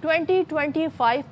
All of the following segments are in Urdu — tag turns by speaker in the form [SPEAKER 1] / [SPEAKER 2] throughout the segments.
[SPEAKER 1] 2025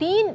[SPEAKER 1] 3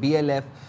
[SPEAKER 2] BLF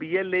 [SPEAKER 3] BLA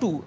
[SPEAKER 4] 2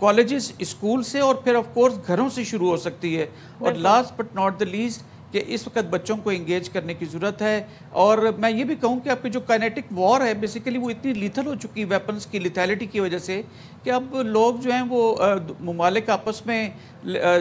[SPEAKER 4] کالجز اسکول سے اور پھر آف کورس گھروں سے شروع ہو سکتی ہے. اور last but not the least کہ اس وقت بچوں کو انگیج کرنے کی ضرورت ہے. اور میں یہ بھی کہوں کہ آپ کی جو کائنیٹک وار ہے بیسیکلی وہ اتنی لیتھل ہو چکی ویپنز کی لیتھیلٹی کی وجہ سے کہ اب لوگ جو ہیں وہ ممالک آپس میں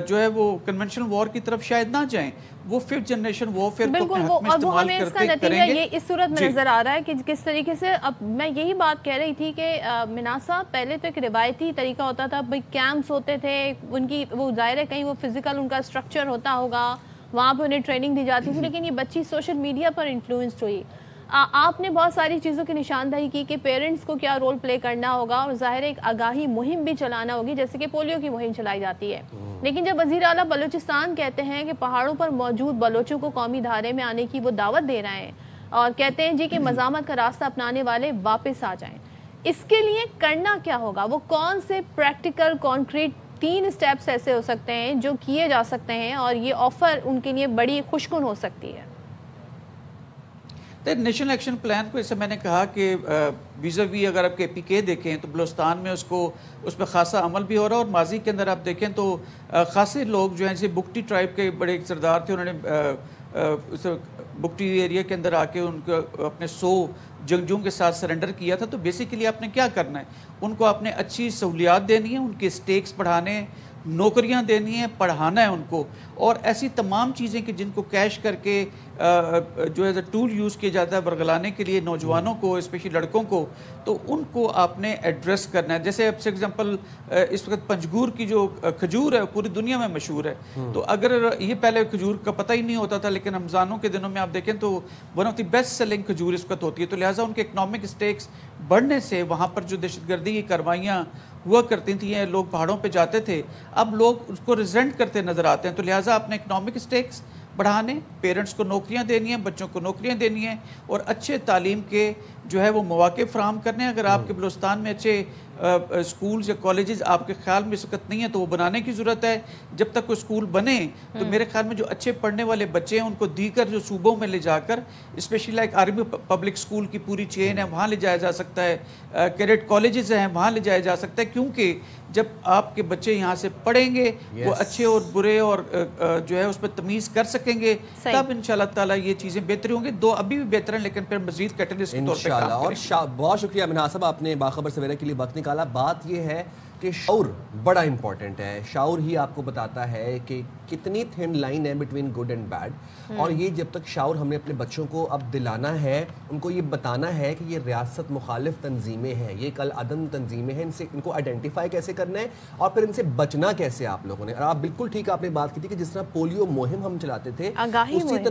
[SPEAKER 4] جو ہے وہ کنونشنل وار کی طرف شاید نہ جائیں, وہ ففتھ جنریشن وارفیئر کو اپنے حق میں استعمال کریں گے.
[SPEAKER 1] یہ اس صورت میں نظر آ رہا ہے کہ کس طریقے سے, اب میں یہی بات کہہ رہی تھی کہ مناسا پہلے تو ایک روایتی طریقہ ہوتا تھا, کیمپس ہوتے تھے ان کی, وہ ظاہر ہے کہیں وہ فزیکل ان کا اسٹرکچر ہوتا ہوگا, وہاں پہ انہیں ٹریننگ دی جاتی تھی, لیکن یہ بچی سوشل میڈیا پر انفلوئنسڈ ہوئی. آپ نے بہت ساری چیزوں کی نشاندہی کی کہ پیرنٹس کو کیا رول پلے کرنا ہوگا, اور ظاہر ایک آگاہی مہم بھی چلانا ہوگی جیسے کہ پولیو کی مہم چلائی جاتی ہے. لیکن جب وزیر اعلیٰ بلوچستان کہتے ہیں کہ پہاڑوں پر موجود بلوچوں کو قومی دھارے میں آنے کی وہ دعوت دے رہے ہیں اور کہتے ہیں جی کہ مزاحمت کا راستہ اپنانے والے واپس آ جائیں, اس کے لیے کرنا کیا ہوگا؟ وہ کون سے پریکٹیکل کانکریٹ 3 اسٹیپس ایسے ہو سکتے ہیں جو کیے جا سکتے ہیں اور یہ آفر ان کے لیے بڑی خوشکن ہو سکتی ہے؟
[SPEAKER 4] نیشنل ایکشن پلان کو, اسے میں نے کہا کہ ویزاوی اگر آپ کے PK دیکھیں تو بلوچستان میں اس پہ خاصا عمل بھی ہو رہا ہے. اور ماضی کے اندر آپ دیکھیں تو خاصے لوگ جو ہیں جیسے بگٹی ٹرائب کے بڑے ایک سردار تھے, انہوں نے بگٹی ایریا کے اندر آ کے ان کو اپنے 100 جنگجوؤں کے ساتھ سرنڈر کیا تھا. تو بیسیکلی آپ نے کیا کرنا ہے, ان کو آپ نے اچھی سہولیات دینی ہے, ان کے سٹیکس بڑھانے, نوکریاں دینی ہیں, پڑھانا ہے ان کو, اور ایسی تمام چیزیں کہ جن کو کیش کر کے جو ایز اے ٹول یوز کیا جاتا ہے ورگلانے کے لیے نوجوانوں کو, اسپیشلی لڑکوں کو, تو ان کو آپ نے ایڈریس کرنا ہے. جیسے فار ایگزامپل اس وقت پنجگور کی جو کھجور ہے پوری دنیا میں مشہور ہے. تو اگر یہ پہلے کھجور کا پتہ ہی نہیں ہوتا تھا, لیکن رمضانوں کے دنوں میں آپ دیکھیں تو one of the best selling کھجور اس وقت ہوتی ہے. تو لہٰذا ان کے اکنامک اسٹیکس بڑھنے سے وہاں پر جو دہشت گردی کی کاروائیاں ہوا کرتی تھیں, لوگ پہاڑوں پہ جاتے تھے, اب لوگ اس کو ریزنٹ کرتے نظر آتے ہیں. تو لہٰذا اپنے اکنامک اسٹیکس بڑھانے, پیرنٹس کو نوکریاں دینی ہیں, بچوں کو نوکریاں دینی ہیں, اور اچھے تعلیم کے جو ہے وہ مواقع فراہم کرنے ہیں. اگر آپ کے بلوچستان میں اچھے اسکولز یا کالجز آپ کے خیال میں اس وقت نہیں ہیں تو وہ بنانے کی ضرورت ہے. جب تک وہ اسکول بنے تو میرے خیال میں جو اچھے پڑھنے والے بچے ہیں ان کو دیگر جو صوبوں میں لے جا کر, اسپیشلی لائک عربی پبلک اسکول کی پوری چین ہے, وہاں لے جایا جا سکتا ہے, کیڈٹ کالجز ہیں وہاں لے جایا جا سکتا ہے. کیونکہ جب آپ کے بچے یہاں سے پڑھیں گے وہ اچھے اور برے اور جو ہے اس پہ تمیز کر سکیں گے, تب انشاءاللہ تعالیٰ یہ چیزیں بہتر ہوں گی. 2 ابھی بھی بہتر ہیں لیکن پھر مزید کیٹلسٹ کے طور پہ کام کریں گے.
[SPEAKER 2] اور بہت شکریہ منہا صاحب, آپ نے باخبر سویرا کے لیے وقت نکالا. بات یہ ہے کہ شعور بڑا امپورٹنٹ ہے. شعور ہی آپ کو بتاتا ہے کہ کتنی تھن لائن ہے بٹوین گڈ اینڈ بیڈ, اور یہ جب تک شعور ہم نے اپنے بچوں کو اب دلانا ہے, ان کو یہ بتانا ہے کہ یہ ریاست مخالف تنظیمیں ہیں, یہ کل عدم تنظیمیں ہیں, ان کو آئیڈینٹیفائی کیسے کرنا ہے اور پھر ان سے بچنا کیسے آپ لوگوں نے. اور آپ بالکل ٹھیک آپ نے بات کی تھی کہ جس طرح پولیو مہم ہم چلاتے تھے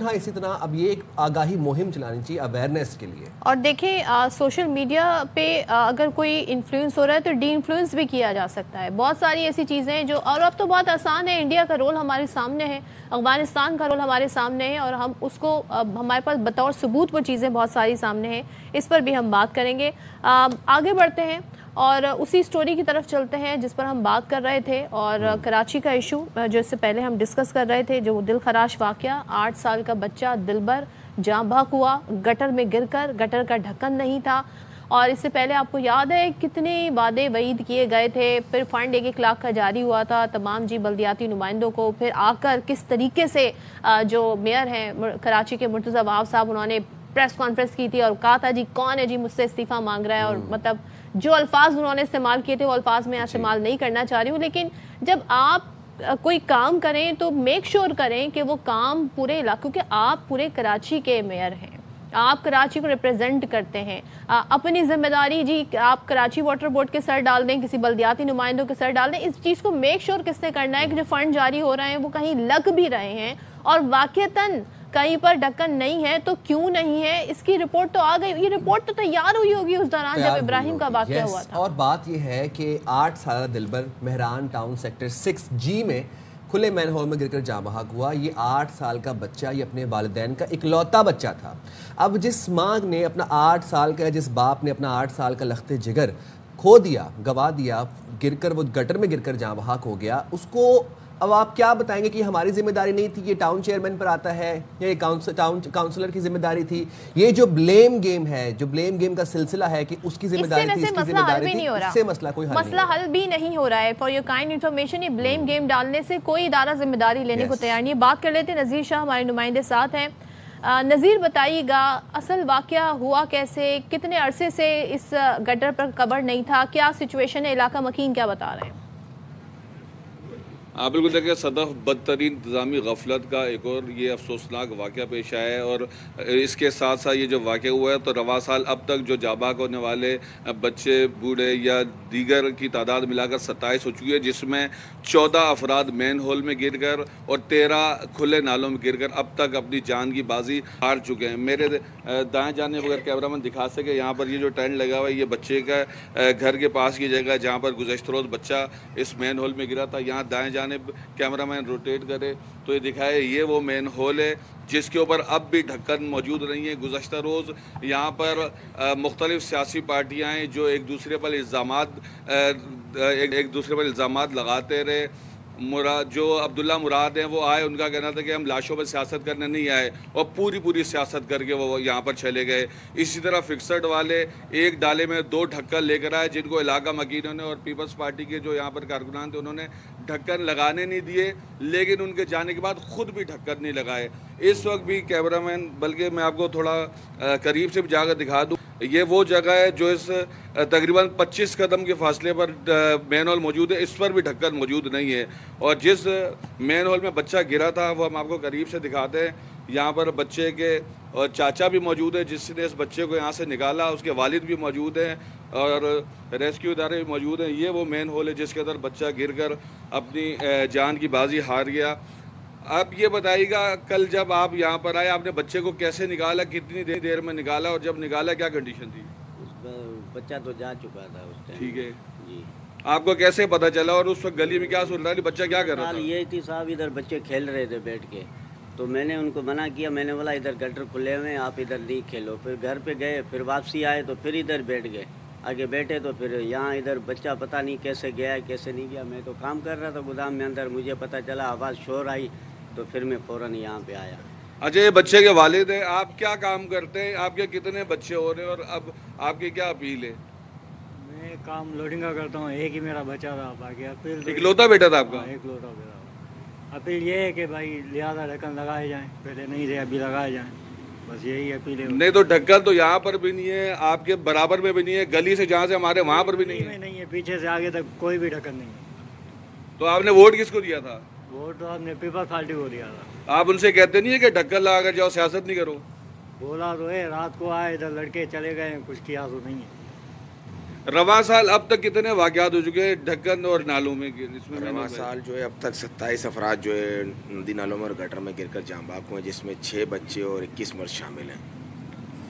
[SPEAKER 2] اسی طرح اب یہ ایک آگاہی مہم چلانی چاہیے اویئرنیس کے لیے.
[SPEAKER 1] اور دیکھیں سوشل میڈیا پہ اگر کوئی انفلوئنس ہو رہا ہے تو ڈی انفلوئنس بھی کیا جا سکتا ہے. بہت ساری ایسی چیزیں ہیں جو, اور اب تو بہت آسان ہے, انڈیا کا رول ہمارے سامنے ہے, افغانستان کا رول ہمارے سامنے ہے, اور ہم اس کو ہمارے پاس بطور ثبوت وہ چیزیں بہت ساری سامنے ہیں. اس پر بھی ہم بات کریں گے. آگے بڑھتے ہیں اور اسی سٹوری کی طرف چلتے ہیں جس پر ہم بات کر رہے تھے, اور کراچی کا ایشو جو اس سے پہلے ہم ڈسکس کر رہے تھے, جو دل خراش واقعہ, 8 سال کا بچہ دلبر جاں بحق ہوا گٹر میں گر کر, گٹر کا ڈھکن نہیں تھا. اور اس سے پہلے آپ کو یاد ہے کتنے وعدے وعید کیے گئے تھے, پھر فنڈ 1 لاکھ کا جاری ہوا تھا تمام بلدیاتی نمائندوں کو, پھر آ کر کس طریقے سے جو میئر ہیں کراچی کے مرتضی وہاب صاحب, انہوں نے پریس کانفرنس کی تھی اور کہا تھا جی کون ہے جی مجھ سے استعفیٰ مانگ رہا ہے, اور مطلب جو الفاظ انہوں نے استعمال کیے تھے وہ الفاظ میں استعمال نہیں کرنا چاہ رہی ہوں. لیکن جب آپ کوئی کام کریں تو میک شور کریں کہ وہ کام پورے علاقے, کیونکہ آپ پورے کراچی کے میئر ہیں, آپ کراچی کو ریپرزینٹ کرتے ہیں, اپنی ذمہ داری جی آپ کراچی واٹر بورڈ کے سر ڈال دیں, کسی بلدیاتی نمائندوں کے سر ڈال دیں. اس چیز کو میک شور کس نے کرنا ہے کہ جو فنڈ جاری ہو رہے ہیں وہ کہیں لگ بھی رہے ہیں, اور واقعتاً کہیں پر ڈھکن نہیں ہے تو کیوں نہیں ہے, اس کی رپورٹ تو آ گئی. یہ رپورٹ تو تیار ہوئی ہوگی اس دوران جب ابراہیم کا واقعہ ہوا تھا.
[SPEAKER 2] اور بات یہ ہے کہ 8 سالہ دلبر مہران ٹاؤن سیکٹر 6G میں کھلے مین ہول میں گر کر جاں بحق ہوا. یہ 8 سال کا بچہ, یہ اپنے والدین کا اکلوتا بچہ تھا. اب جس ماں نے اپنا 8 سال کا, جس باپ نے اپنا 8 سال کا لخت جگر کھو دیا, گوا دیا, گر کر وہ گٹر میں گر کر جاں بحق ہو گیا, اس کو اب آپ کیا بتائیں گے کہ ہماری ذمہ داری نہیں تھی، یہ ٹاؤن چیئرمین پر آتا ہے یا یہ کاؤنسلر کی ذمہ داری تھی؟ یہ جو بلیم گیم ہے، جو بلیم گیم کا سلسلہ ہے کہ اس کی ذمہ داری تھی، اس کی ذمہ داری تھی، اس سے مسئلہ کوئی
[SPEAKER 1] مسئلہ حل بھی نہیں ہو رہا ہے. فار یور کائنڈ انفارمیشن، یہ بلیم گیم ڈالنے سے کوئی ادارہ ذمہ داری لینے کو تیار نہیں ہے. بات کر لیتے نذیر شاہ ہمارے نمائندے ساتھ ہیں. نذیر بتائیے گا اصل واقعہ ہوا کیسے، کتنے عرصے سے اس گٹر پر کبر نہیں تھا، کیا سچویشن ہے، علاقہ مکین کیا بتا رہے ہیں؟
[SPEAKER 5] بالکل دیکھیں، صدف بدترین انتظامی غفلت کا ایک اور یہ افسوسناک واقعہ پیش آیا ہے، اور اس کے ساتھ ساتھ یہ جو واقعہ ہوا ہے تو رواں سال اب تک جو جاباک ہونے والے بچے، بوڑھے یا دیگر کی تعداد ملا کر 27 ہو چکی ہے، جس میں 14 افراد مین ہول میں گر کر اور 13 کھلے نالوں میں گر کر اب تک اپنی جان کی بازی ہار چکے ہیں. میرے دائیں جانے اگر کیمرہ مین دکھا سکے، یہاں پر یہ جو ٹینٹ لگا ہوا ہے یہ بچے کا گھر کے پاس کی جگہ جہاں پر گزشتہ روز بچہ اس مین ہول میں گرا تھا. یہاں دائیں جانب کیمرہ مین روٹیٹ کرے تو یہ دکھائے، یہ وہ مین ہول ہے جس کے اوپر اب بھی ڈھکن موجود نہیں ہے. گزشتہ روز یہاں پر مختلف سیاسی پارٹیاں ہیں جو ایک دوسرے پر الزامات لگاتے رہے. جو عبداللہ مراد ہیں وہ آئے، ان کا کہنا تھا کہ ہم لاشوں پر سیاست کرنے نہیں آئے، اور پوری سیاست کر کے وہ یہاں پر چلے گئے. اسی طرح فکسڈ والے ایک ڈالے میں 2 ڈھکن لے کر آئے، جن کو علاقہ مکینوں نے اور پیپلز پارٹی کے جو یہاں پر کارکنان تھے انہوں نے ڈھکن لگانے نہیں دیے، لیکن ان کے جانے کے بعد خود بھی ڈھکن نہیں لگائے. اس وقت بھی کیمرہ مین، بلکہ میں آپ کو تھوڑا قریب سے بھی جا کر دکھا دوں، یہ وہ جگہ ہے جو اس تقریباً 25 قدم کے فاصلے پر مین ہال موجود ہے، اس پر بھی ڈھکن موجود نہیں ہے. اور جس مین ہال میں بچہ گرا تھا وہ ہم آپ کو قریب سے دکھاتے ہیں. یہاں پر بچے کے اور چاچا بھی موجود ہے جس نے اس بچے کو یہاں سے نکالا، اس کے والد بھی موجود ہیں اور ریسکیو ادارے بھی موجود ہیں. یہ وہ مین ہال ہے جس کے اندر بچہ گر کر اپنی جان کی بازی ہار گیا. آپ یہ بتائیے گا، کل جب آپ یہاں پر آئے آپ نے بچے کو کیسے نکالا، کتنی دیر میں نکالا، اور جب نکالا کیا کنڈیشن تھی؟
[SPEAKER 6] بچہ تو جا چکا تھا اس ٹائم.
[SPEAKER 5] ٹھیک ہے
[SPEAKER 6] جی.
[SPEAKER 5] آپ کو کیسے پتا چلا، اور اس وقت گلی میں کیا صورت حال، بچہ کیا کر رہا تھا؟
[SPEAKER 6] یہ تھی صاحب، ادھر بچے کھیل رہے تھے بیٹھ کے، تو میں نے ان کو منع کیا. میں نے بولا ادھر گٹر کھلے ہوئے ہیں، آپ ادھر نہیں کھیلو. پھر گھر پہ گئے، پھر واپسی آئے تو پھر ادھر بیٹھ گئے. آگے بیٹھے تو پھر یہاں ادھر بچہ پتہ نہیں کیسے گیا کیسے نہیں گیا. میں تو کام کر رہا تھا گودام میں اندر، مجھے پتہ چلا آواز شور آئی تو پھر میں فوراً یہاں پہ آیا.
[SPEAKER 5] اچھا، یہ بچے کے والد ہیں، آپ کیا کام کرتے ہیں، آپ کے کتنے بچے ہو رہے ہیں، اور اب آپ کی کیا اپیل ہے؟
[SPEAKER 7] میں کام لوڈنگ کا کرتا ہوں، ایک ہی میرا بچہ تھا، باقی اپیل
[SPEAKER 5] اکلوتا بیٹا تھا آپ کا؟
[SPEAKER 7] اکلوتا بیٹا. اپیل یہ ہے کہ بھائی لہٰذا ڈھکن لگائے جائیں، پہلے نہیں تھے ابھی لگائے جائیں، بس یہی اپیل ہے.
[SPEAKER 5] نہیں تو ڈھکن تو یہاں پر بھی نہیں ہے، آپ کے برابر میں بھی نہیں ہے، گلی سے جہاں سے ہمارے وہاں پر بھی نہیں ہے.
[SPEAKER 7] پیچھے سے آگے تک کوئی بھی ڈھکن نہیں ہے.
[SPEAKER 5] تو آپ نے ووٹ کس کو دیا تھا؟
[SPEAKER 7] ووٹ تو آپ نے پیپلز پارٹی کو دیا تھا.
[SPEAKER 5] آپ ان سے کہتے نہیں ہے کہ ڈھکن لگا کر جاؤ، سیاست نہیں کرو؟
[SPEAKER 7] بولا تو ہے، رات کو آئے ادھر لڑکے چلے گئے، کچھ کیا تو نہیں ہے.
[SPEAKER 5] رواں سال اب تک کتنے واقعات ہو چکے ہیں ڈھکن اور نالوں میں؟
[SPEAKER 8] رواں سال جو ہے اب تک 27 افراد جو ہے ندی نالوں میں اور گٹر میں گر کر جاں بحق ہوئے، جس میں 6 بچے اور 21 مرد شامل ہیں.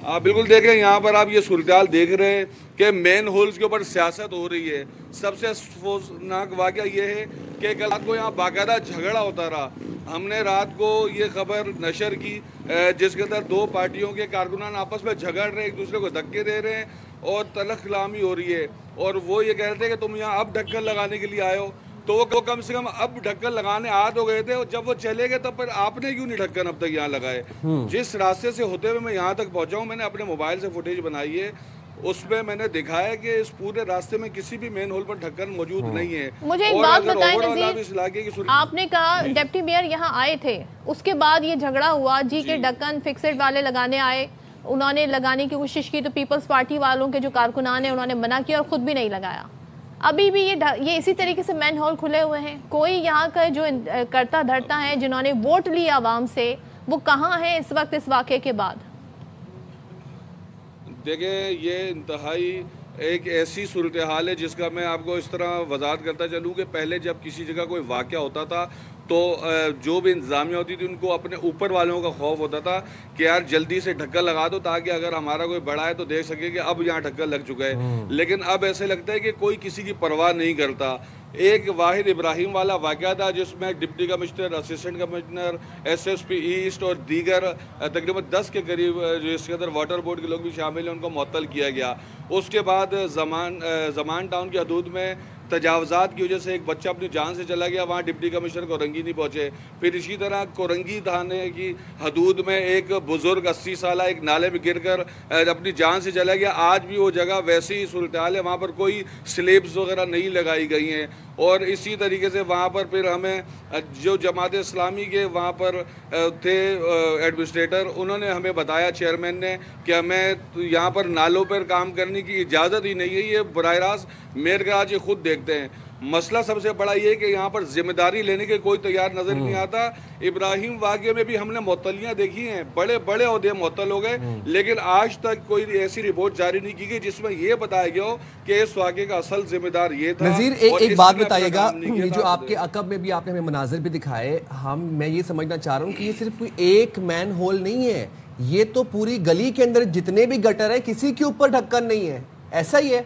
[SPEAKER 5] آپ بالکل دیکھیں، یہاں پر آپ یہ صورتحال دیکھ رہے ہیں کہ مین ہولز کے اوپر سیاست ہو رہی ہے. سب سے افسوسناک واقعہ یہ ہے کہ کل رات کو یہاں باقاعدہ جھگڑا ہوتا رہا. ہم نے رات کو یہ خبر نشر کی جس کے اندر 2 پارٹیوں کے کارکنان آپس میں جھگڑ رہے، ایک دوسرے کو دھکے دے رہے ہیں اور تلخ کلامی ہو رہی ہے. اور وہ یہ کہہ رہے تھے کہ تم یہاں اب ڈھکن لگانے کے لیے آئے ہو، تو وہ کم سے کم اب ڈھکن لگانے آ تو گئے تھے، اور جب وہ چلے گئے تب پھر آپ نے کیوں نہیں ڈھکن اب تک یہاں لگائے؟ جس راستے سے ہوتے ہوئے میں یہاں تک پہنچا ہوں، میں نے اپنے موبائل سے فوٹیج بنائی ہے، اس میں میں نے دکھایا کہ اس پورے راستے میں کسی بھی مین ہول پر ڈھکن موجود نہیں ہے.
[SPEAKER 1] مجھے ایک بات بتائیں نذیر، آپ نے کہا ڈپٹی میئر یہاں آئے تھے، اس کے بعد یہ جھگڑا ہوا جی کہ ڈھکن فکسڈ والے لگانے آئے، انہوں نے لگانے کی کوشش کی تو پیپلز پارٹی والوں کے جو کارکنان ہیں انہوں نے منع کیا اور خود بھی نہیں لگایا. ابھی بھی یہ اسی طریقے سے مین ہال کھلے ہوئے ہیں. کوئی یہاں کا جو کرتا دھرتا ہے جنہوں نے ووٹ لیا عوام سے، وہ کہاں ہیں اس وقت اس واقعے کے بعد؟
[SPEAKER 5] دیکھیں، یہ انتہائی ایک ایسی صورتحال ہے جس کا میں آپ کو اس طرح وضاحت کرتا چلوں کہ پہلے جب کسی جگہ کوئی واقعہ ہوتا تھا تو جو بھی انتظامیہ ہوتی تھی ان کو اپنے اوپر والوں کا خوف ہوتا تھا کہ یار جلدی سے ڈھکن لگا دو تاکہ اگر ہمارا کوئی بڑا ہے تو دیکھ سکے کہ اب یہاں ڈھکن لگ چکا ہے. لیکن اب ایسے لگتا ہے کہ کوئی کسی کی پرواہ نہیں کرتا. ایک واحد ابراہیم والا واقعہ تھا جس میں deputy commissioner, assistant commissioner, SSP east پی ایسٹ اور دیگر تقریباً 10 کے قریب جس کے اندر واٹر بورڈ کے لوگ بھی شامل ہیں ان کو معطل کیا گیا. اس کے بعد زمان ٹاؤن کی حدود میں تجاوزات کی وجہ سے ایک بچہ اپنی جان سے چلا گیا, وہاں ڈپٹی کمشنر کورنگی نہیں پہنچے. پھر اسی طرح کورنگی تھانے کی حدود میں ایک بزرگ 80 سالہ ایک نالے میں گر کر اپنی جان سے چلا گیا. آج بھی وہ جگہ ویسی ہی صورتحال ہے, وہاں پر کوئی سلیبس وغیرہ نہیں لگائی گئی ہیں. اور اسی طریقے سے وہاں پر پھر ہمیں جو جماعت اسلامی کے وہاں پر تھے ایڈمنسٹریٹر, انہوں نے ہمیں بتایا, چیئرمین نے, کہ ہمیں یہاں پر نالوں پر کام کرنے کی اجازت ہی نہیں ہے. یہ براہ راست میئر کا آج خود دیکھتے ہیں. مسئلہ سب سے بڑا یہ کہ یہاں پر ذمہ داری لینے کے کوئی تیار نظر نہیں آتا. ابراہیم واقعے میں بھی ہم نے معطلیاں دیکھی ہیں, بڑے بڑے عہدے معطل ہو گئے, لیکن آج تک کوئی ایسی رپورٹ جاری نہیں کی گئی جس میں یہ بتایا گیا ہو کہ اس واقعے کا اصل ذمہ دار یہ تھا.
[SPEAKER 2] نذیر ایک بات بتائیے گا, یہ جو آپ کے عقب میں بھی آپ نے ہمیں مناظر بھی دکھائے, میں یہ سمجھنا چاہ رہا ہوں کہ یہ صرف کوئی ایک مین ہول نہیں ہے, یہ تو پوری گلی کے اندر جتنے بھی گٹر ہیں کسی کے اوپر ڈھکن نہیں ہے, ایسا ہی ہے؟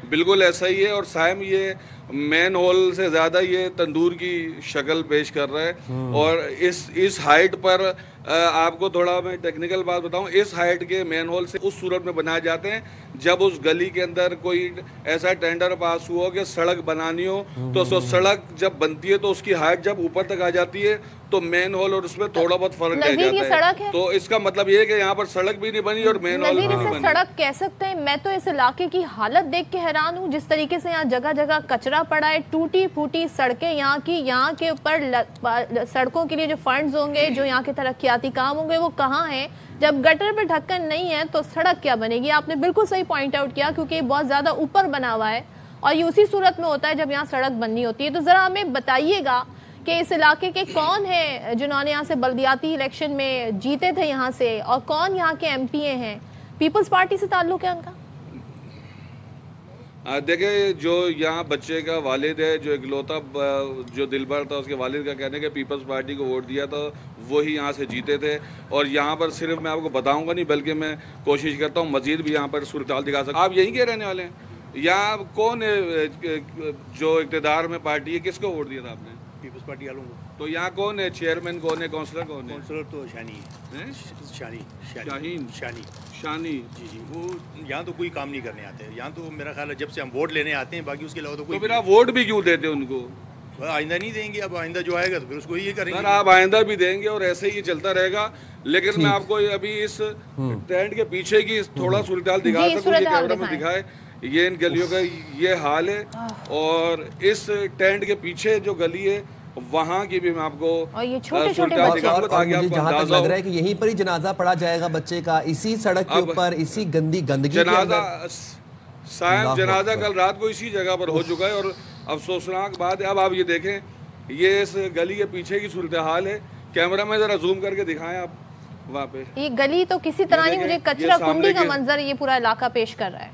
[SPEAKER 5] بالکل ایسا ہی ہے. اور سائم یہ مین ہول سے زیادہ یہ تندور کی شکل پیش کر رہا ہے. اور اس ہائٹ پر آپ کو تھوڑا میں ٹیکنیکل بات بتاؤں, اس ہائٹ کے مین ہول سے اس صورت میں بنائے جاتے ہیں جب اس گلی کے اندر کوئی ایسا ٹینڈر پاس ہوا کہ سڑک بنانی ہو, تو سڑک جب بنتی ہے تو اس کی ہائٹ جب اوپر تک آ جاتی ہے تو مین ہول اور اس میں تھوڑا بہت فرق رہ جاتا ہے. تو اس کا مطلب یہ ہے کہ یہاں پر سڑک بھی نہیں بنی اور مین ہول بھی نہیں بنی.
[SPEAKER 1] سڑک کہہ سکتے ہیں. میں تو اس علاقے کی حالت دیکھ کے حیران ہوں, جس طریقے سے یہاں جگہ جگہ کچرا پڑا ہے, ٹوٹی پھوٹی سڑکیں یہاں کے اوپر سڑکوں کے لیے جو فنڈز ہوں گے, جو یہاں کے ترقیاتی کام ہوں گے, وہ کہاں ہیں؟ جب گٹر پہ ڈھکن نہیں ہے تو سڑک کیا بنے گی؟ آپ نے بالکل صحیح پوائنٹ آؤٹ کیا, کیونکہ یہ بہت زیادہ اوپر بنا ہوا ہے اور یہ اسی صورت میں ہوتا ہے جب یہاں سڑک بننی ہوتی ہے. تو ذرا ہمیں بتائیے گا کہ اس علاقے کے کون ہیں جنہوں نے یہاں سے بلدیاتی الیکشن میں جیتے تھے یہاں سے, اور کون یہاں کے ایم پی اے ہیں؟ پیپلز پارٹی سے تعلق ہے ان کا؟
[SPEAKER 5] دیکھیں, جو یہاں بچے کا والد ہے, جو اکلوتا جو دلبر تھا, اس کے والد کا کہنے کہ پیپلز پارٹی کو ووٹ دیا تھا, وہی یہاں سے جیتے تھے. اور یہاں پر صرف میں آپ کو بتاؤں گا نہیں, بلکہ میں کوشش کرتا ہوں مزید بھی یہاں پر صورتحال دکھا سکتا. آپ یہیں کے رہنے والے ہیں؟ یہاں کون ہے جو اقتدار میں پارٹی ہے, کس کو ووٹ دیا تھا آپ نے؟
[SPEAKER 9] پیپلز پارٹی والوں کو.
[SPEAKER 5] تو یہاں کون ہے چیئرمین, کون ہے کونسلر, کون ہے؟
[SPEAKER 9] کونسلر تو شانی ہے,
[SPEAKER 5] شانی.
[SPEAKER 9] جی وہ یہاں تو کوئی کام نہیں کرنے آتے. یہاں تو میرا خیال ہے جب سے ہم ووٹ لینے آتے ہیں, باقی اس کے علاوہ تو کوئی.
[SPEAKER 5] تو پھر آپ ووٹ بھی کیوں دیتے ان کو؟
[SPEAKER 9] آئندہ نہیں دیں گے, اب آئندہ جو آئے گا تو پھر اس کو یہ کریں گے.
[SPEAKER 5] آپ آئندہ بھی دیں گے اور ایسے ہی چلتا رہے گا. لیکن میں آپ کو ابھی اس ٹینٹ کے پیچھے کی تھوڑا صورتحال دکھا سکوں, یہ کیمرہ میں دکھائے. یہ ان گلیوں کا یہ حال ہے, اور اس ٹینٹ کے پیچھے جو گلی ہے وہاں کی بھی میں آپ کو صورتحال دکھاؤں گا تاکہ آپ کو اندازہ
[SPEAKER 2] لگ رہا ہے کہ یہیں پر ہی جنازہ پڑا جائے گا بچے کا, اسی سڑک کے اوپر, اسی گندگی کے اندر.
[SPEAKER 5] جنازہ کل رات کو اسی جگہ پر ہو چکا ہے. اور افسوسناک بات ہے, اب آپ یہ دیکھیں, یہ اس گلی کے پیچھے کی صورتحال ہے. کیمرہ میں ذرا زوم کر کے دکھائیں آپ وہاں پہ.
[SPEAKER 1] یہ گلی تو کسی طرح نہیں, مجھے کچرا کنڈی کا منظر یہ پورا علاقہ پیش کر رہا ہے.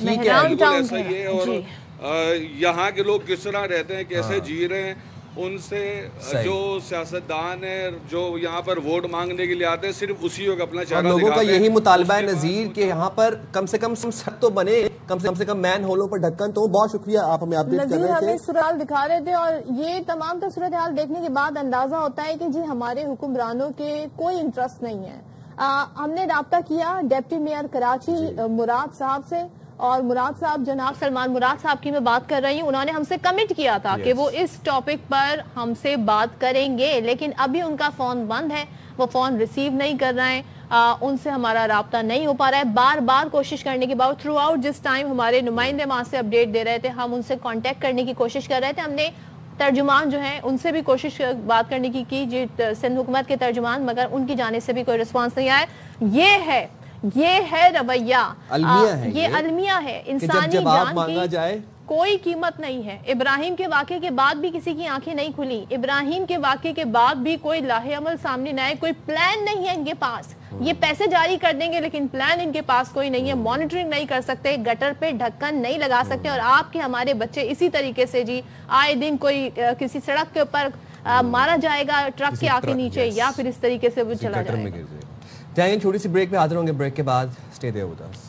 [SPEAKER 5] بالکل ایسا ہی ہے. اور یہاں کے لوگ کس طرح رہتے ہیں, کیسے جی رہے ہیں, ان سے جو سیاستدان ہیں جو یہاں پر ووٹ مانگنے کے لیے آتے ہیں, صرف اسی وقت اپنا چہرہ دکھاتے ہیں.
[SPEAKER 2] لوگوں کا یہی مطالبہ ہے نذیر کہ یہاں پر کم سے کم سڑک تو بنے, کم سے کم مین ہولوں پر ڈھکن تو. بہت شکریہ, آپ ہمیں اپڈیٹ کر رہے تھے.
[SPEAKER 1] ہمیں صورتحال دکھا رہے تھے, اور یہ تمام صورتحال دیکھنے کے بعد اندازہ ہوتا ہے کہ جی ہمارے حکمرانوں کے کوئی انٹرسٹ نہیں ہے. ہم نے رابطہ کیا ڈپٹی میئر کراچی مراد صاحب سے, اور مراد صاحب, جناب سلمان مراد صاحب کی میں بات کر رہی ہوں, انہوں نے ہم سے کمٹ کیا تھا کہ وہ اس ٹاپک پر ہم سے بات کریں گے, لیکن ابھی ان کا فون بند ہے, وہ فون ریسیو نہیں کر رہے ہیں, ان سے ہمارا رابطہ نہیں ہو پا رہا ہے. بار بار کوشش کرنے کے بعد تھرو آؤٹ جس ٹائم ہمارے نمائندے وہاں سے اپڈیٹ دے رہے تھے, ہم ان سے کانٹیکٹ کرنے کی کوشش کر رہے تھے. ہم نے ترجمان جو ہیں ان سے بھی کوشش بات کرنے کی جی سندھ حکومت کے ترجمان, مگر ان کی جانب سے بھی کوئی رسپانس نہیں آیا. یہ ہے رویہ, یہ المیہ ہے, انسانی جان کی کوئی قیمت نہیں ہے. ابراہیم کے واقعے کے بعد بھی کسی کی آنکھیں نہیں کھلی, ابراہیم کے واقعے کے بعد بھی کوئی لاہ عمل سامنے نہ آئے, کوئی پلان نہیں ہے ان کے پاس. یہ پیسے جاری کر دیں گے لیکن پلان ان کے پاس کوئی نہیں ہے, مانیٹرنگ نہیں کر سکتے, گٹر پہ ڈھکن نہیں لگا سکتے. اور آپ کے ہمارے بچے اسی طریقے سے جی آئے دن کوئی کسی سڑک کے اوپر مارا جائے گا ٹرک کے آگے نیچے, یا پھر اس طریقے سے وہ چلا جائے گا.
[SPEAKER 2] جائیں چھوٹی سی بریک پہ حاضر ہوں گے, بریک کے بعد اسٹے دیئر ود اس.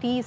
[SPEAKER 1] 30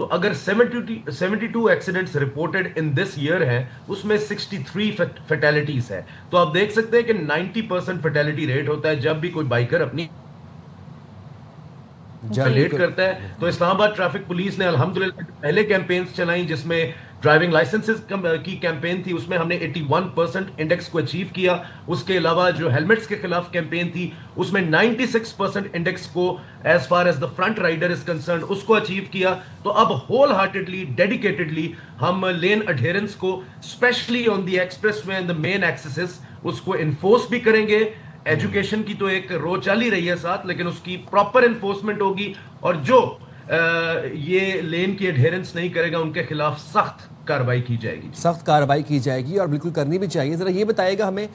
[SPEAKER 10] تو اگر 72 accidents reported in this year ہیں اس میں 63 فیٹیلٹیز ہے. تو آپ دیکھ سکتے ہیں کہ 90% فیٹیلٹی ریٹ ہوتا ہے جب بھی کوئی بائکر اپنی لیٹ کرتا ہے. تو اسلام آباد ٹریفک پولیس نے الحمدللہ پہلے کیمپینز چلائیں جس میں ڈرائیونگ لائسنسز کی کیمپین تھی, اس میں ہم نے 81% انڈیکس کو اچیو کیا. اس کے علاوہ جو ہیلمٹس کے خلاف کیمپین تھی اس میں 96% انڈیکس کو as far as the front rider is concerned اس کو اچیو کیا. تو اب ہول ہارٹیڈلی ڈیڈیکیٹڈلی ہم لین اڈہیرنس کو specially on the expressway and the main accesses اس کو انفورس بھی کریں گے. ایجوکیشن کی تو ایک رو چل ہی رہی ہے ساتھ, لیکن اس کی پراپر انفورسمنٹ ہوگی اور جو یہ لین کی ایڈہیرنس نہیں کرے گا ان کے خلاف سخت کارروائی کی جائے گی.
[SPEAKER 2] سخت کارروائی کی جائے گی اور بالکل کرنی بھی چاہیے. ذرا یہ بتائے گا ہمیں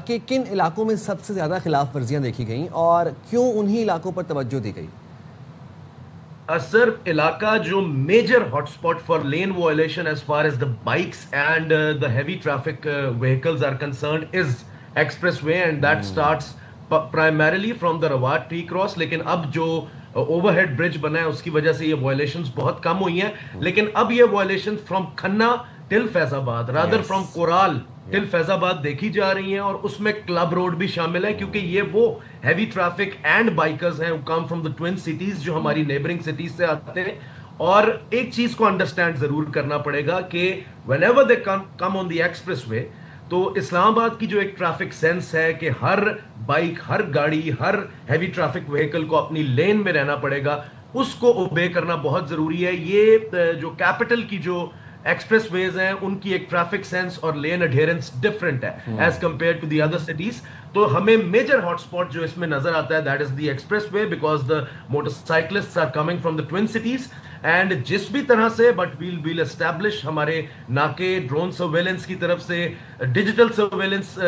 [SPEAKER 2] کہ کن علاقوں میں سب سے زیادہ خلاف ورزیاں دیکھی گئیں اور کیوں انہی علاقوں پر توجہ دی گئی؟
[SPEAKER 10] سر علاقہ جو major hot spot for lane violation as far as the bikes and the heavy traffic vehicles are concerned is expressway and that starts primarily from the road T cross. لیکن اب جو اوور ہیڈ برج بنا ہے اس کی وجہ سے یہ وائلیشنز بہت کم ہوئی ہیں. لیکن اب یہ وائلیشن فرام کھنہ ٹل فیض آباد رادر فرام کورال ٹل فیض آباد دیکھی جا رہی ہیں اور اس میں کلب روڈ بھی شامل ہے کیونکہ یہ وہ ہیوی ٹریفک اینڈ بائکرز ہیں come from the twin cities جو ہماری نیبرنگ سٹیز سے آتے ہیں. اور ایک چیز کو انڈرسٹینڈ ضرور کرنا پڑے گا کہ whenever they come on the expressway تو اسلام آباد کی جو ایک ٹریفک سینس ہے کہ ہر بائک ہر گاڑی ہر ہیوی ٹریفک وہیکل کو اپنی لین میں رہنا پڑے گا, اس کو اوبے کرنا بہت ضروری ہے. یہ جو کیپٹل کی جو ایکسپریس ویز ہیں ان کی ایک ٹریفک سینس اور لین اڈہیرنس ڈفرنٹ ہے as compare to the other cities. تو ہمیں میجر ہاٹ اسپاٹ جو اس میں نظر آتا ہے that is the expressway because the motorcyclist are coming from the twin cities and جس بھی طرح سے بٹ ویل اسٹیبلش ہمارے ناکے ڈرون سرویلنس کی طرف سے ڈیجیٹل سرویلنس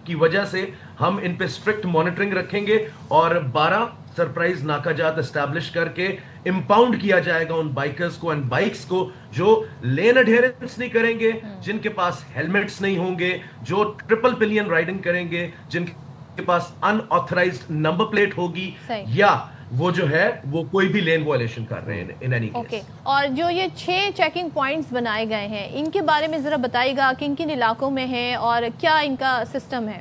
[SPEAKER 10] کی وجہ سے ہم ان پہ اسٹرکٹ مانیٹرنگ رکھیں گے اور 12 سرپرائز ناکہ جات اسٹیبلش کر کے امپاؤنڈ کیا جائے گا ان بائکرز کو اینڈ بائکس کو جو لین اڈہیرنس نہیں کریں گے, جن کے پاس ہیلمٹس نہیں ہوں گے, جو ٹرپل پلین رائڈنگ کریں گے, جن کے پاس ان آتھرائزڈ نمبر پلیٹ ہوگی یا وہ جو ہے وہ کوئی بھی لین وائلیشن کر رہے ہیں ان اینی کیس.
[SPEAKER 1] اور جو یہ 6 چیکنگ پوائنٹس بنائے گئے ہیں ان کے بارے میں ذرا بتائیے گا کن کن علاقوں میں ہیں اور کیا ان کا سسٹم ہے؟